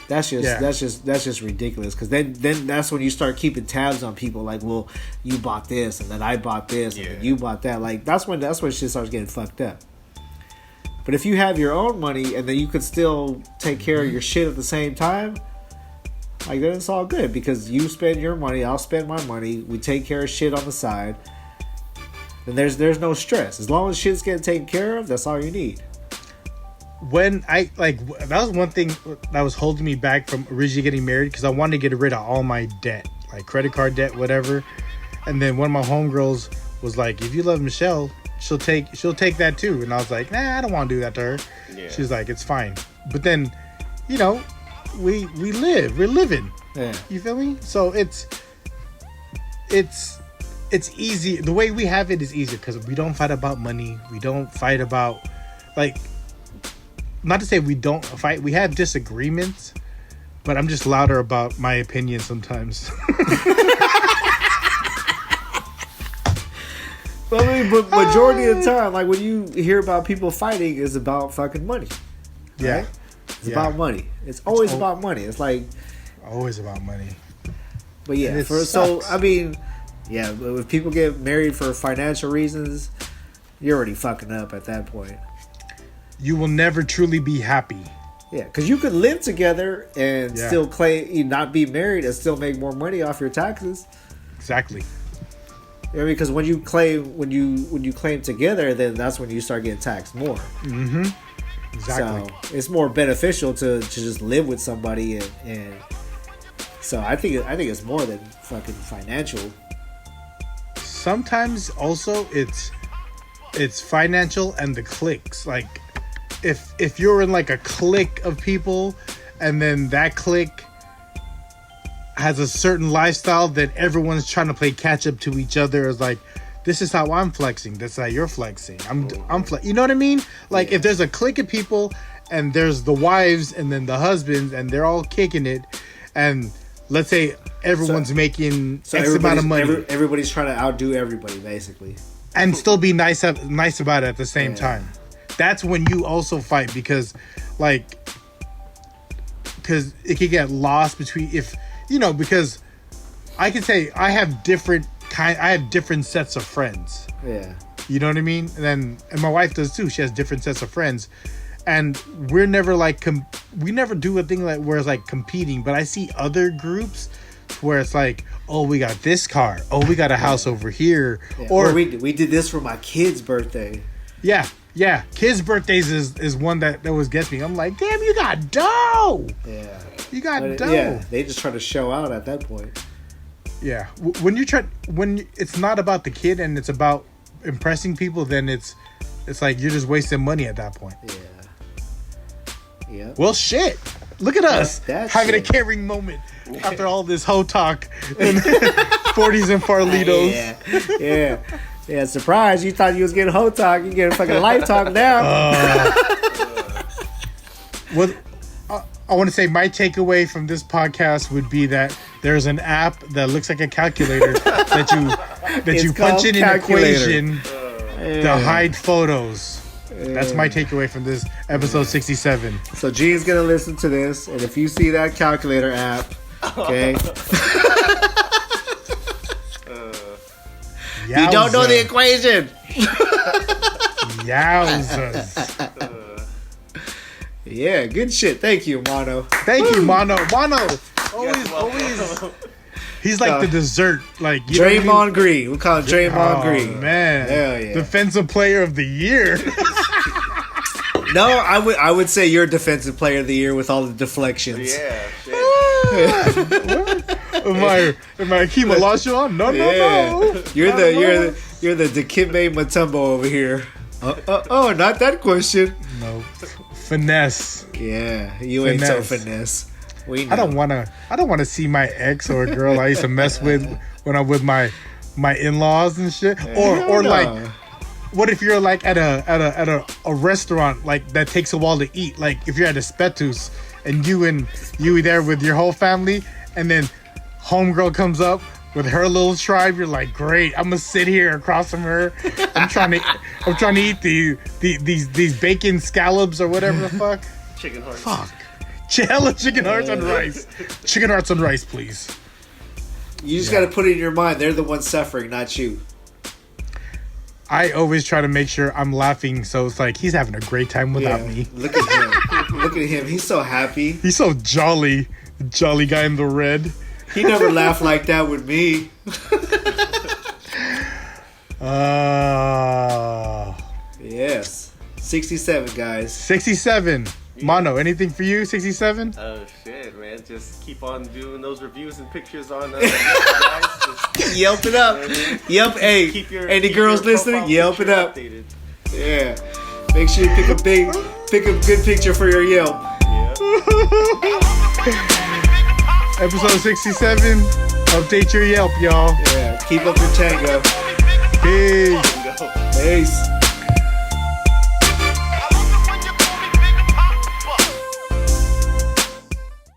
That's just ridiculous, because then that's when you start keeping tabs on people, like, well, you bought this and then I bought this and then you bought that. Like that's when shit starts getting fucked up. But if you have your own money and then you could still take care of your shit at the same time, like, then it's all good, because you spend your money, I'll spend my money, we take care of shit on the side, and there's no stress. As long as shit's getting taken care of, that's all you need. When that was one thing that was holding me back from originally getting married, because I wanted to get rid of all my debt, like credit card debt, whatever. And then one of my homegirls was like, if you love Michelle, she'll take that too. And I was like, nah, I don't want to do that to her. Yeah. She's like, it's fine. But then, you know, we're living. Yeah. You feel me? So it's easy. The way we have it is easier, because we don't fight about money. We don't fight about, like, not to say we don't fight. We have disagreements, but I'm just louder about my opinion sometimes. But majority of the time, like, when you hear about people fighting, it's about fucking money. Right? Yeah. It's about money. It's always about money. It's like always about money. But yeah, if people get married for financial reasons, you're already fucking up at that point. You will never truly be happy. Yeah, because you could live together and still not be married and still make more money off your taxes. Exactly. I mean, because when you claim together, then that's when you start getting taxed more. Mm-hmm. Exactly. So it's more beneficial to just live with somebody, and so I think it's more than fucking financial. Sometimes also it's financial and the cliques. Like, if you're in like a clique of people, and then that clique has a certain lifestyle, then everyone's trying to play catch up to each other. It's like, this is how I'm flexing, that's how you're flexing. You know what I mean? Like, if there's a clique of people and there's the wives and then the husbands and they're all kicking it, and let's say everyone's making X amount of money. Everybody's trying to outdo everybody, basically, and still be nice about it at the same time. That's when you also fight, because it could get lost between, because I can say I have different sets of friends. Yeah. You know what I mean? And my wife does too. She has different sets of friends. And we're never like, we never do a thing like where it's like competing, but I see other groups where it's like, oh, we got this car. Oh, we got a house over here. Yeah. Or we did this for my kid's birthday. Yeah. Yeah. Kids' birthdays is one that always gets me. I'm like, damn, you got dough. Yeah. You got dough. Yeah. They just try to show out at that point. Yeah. When it's not about the kid and it's about impressing people, then it's like you're just wasting money at that point. Yeah. Yeah. Well, shit. Look at us having shit. A caring moment after all this hoe talk and 40s and Farlitos. Yeah. Surprise! You thought you was getting hoe talk. You getting fucking life talk now. Well, I want to say my takeaway from this podcast would be that there's an app that looks like a calculator that you punch in an equation to hide photos. That's my takeaway from this episode 67. So Gene's gonna listen to this, and if you see that calculator app, okay, you don't know the equation. Yowzers. Yeah, good shit. Thank you, Mono. Thank you, Mono. Always. He's like the dessert, like Draymond Green. We call him Draymond Green. Man, hell yeah. Defensive Player of the Year. No, I would say you're Defensive Player of the Year with all the deflections. Yeah. Am I Hakeem Olajuwon? No. You're the Dikembe Mutombo over here. Oh, not that question. No. Finesse. Yeah, you ain't so finesse. We know. I don't wanna see my ex or a girl I used to mess with when I'm with my in-laws and shit. Or like, what if you're like at a restaurant like that takes a while to eat? Like if you're at a Spetus and you there with your whole family, and then homegirl comes up with her little tribe. You're like, great, I'm gonna sit here across from her. I'm trying to eat these bacon scallops or whatever the fuck. Chicken hearts. Fuck. Hella chicken hearts on rice. Chicken hearts on rice, please. You just got to put it in your mind. They're the ones suffering, not you. I always try to make sure I'm laughing, so it's like he's having a great time without me. Look at him. Look at him. He's so happy. He's so jolly. The jolly guy in the red. He never laughed like that with me. Yes. 67, guys. 67. Mono, anything for you? 67? Oh shit, man! Just keep on doing those reviews and pictures on. Guys. Just, Yelp it up. Yelp. Hey, any girls listening? Yelp it up. Updated. Yeah. Make sure you pick a good picture for your Yelp. Yeah. Episode 67. Update your Yelp, y'all. Yeah. Keep up your tango. Peace. Go. Peace.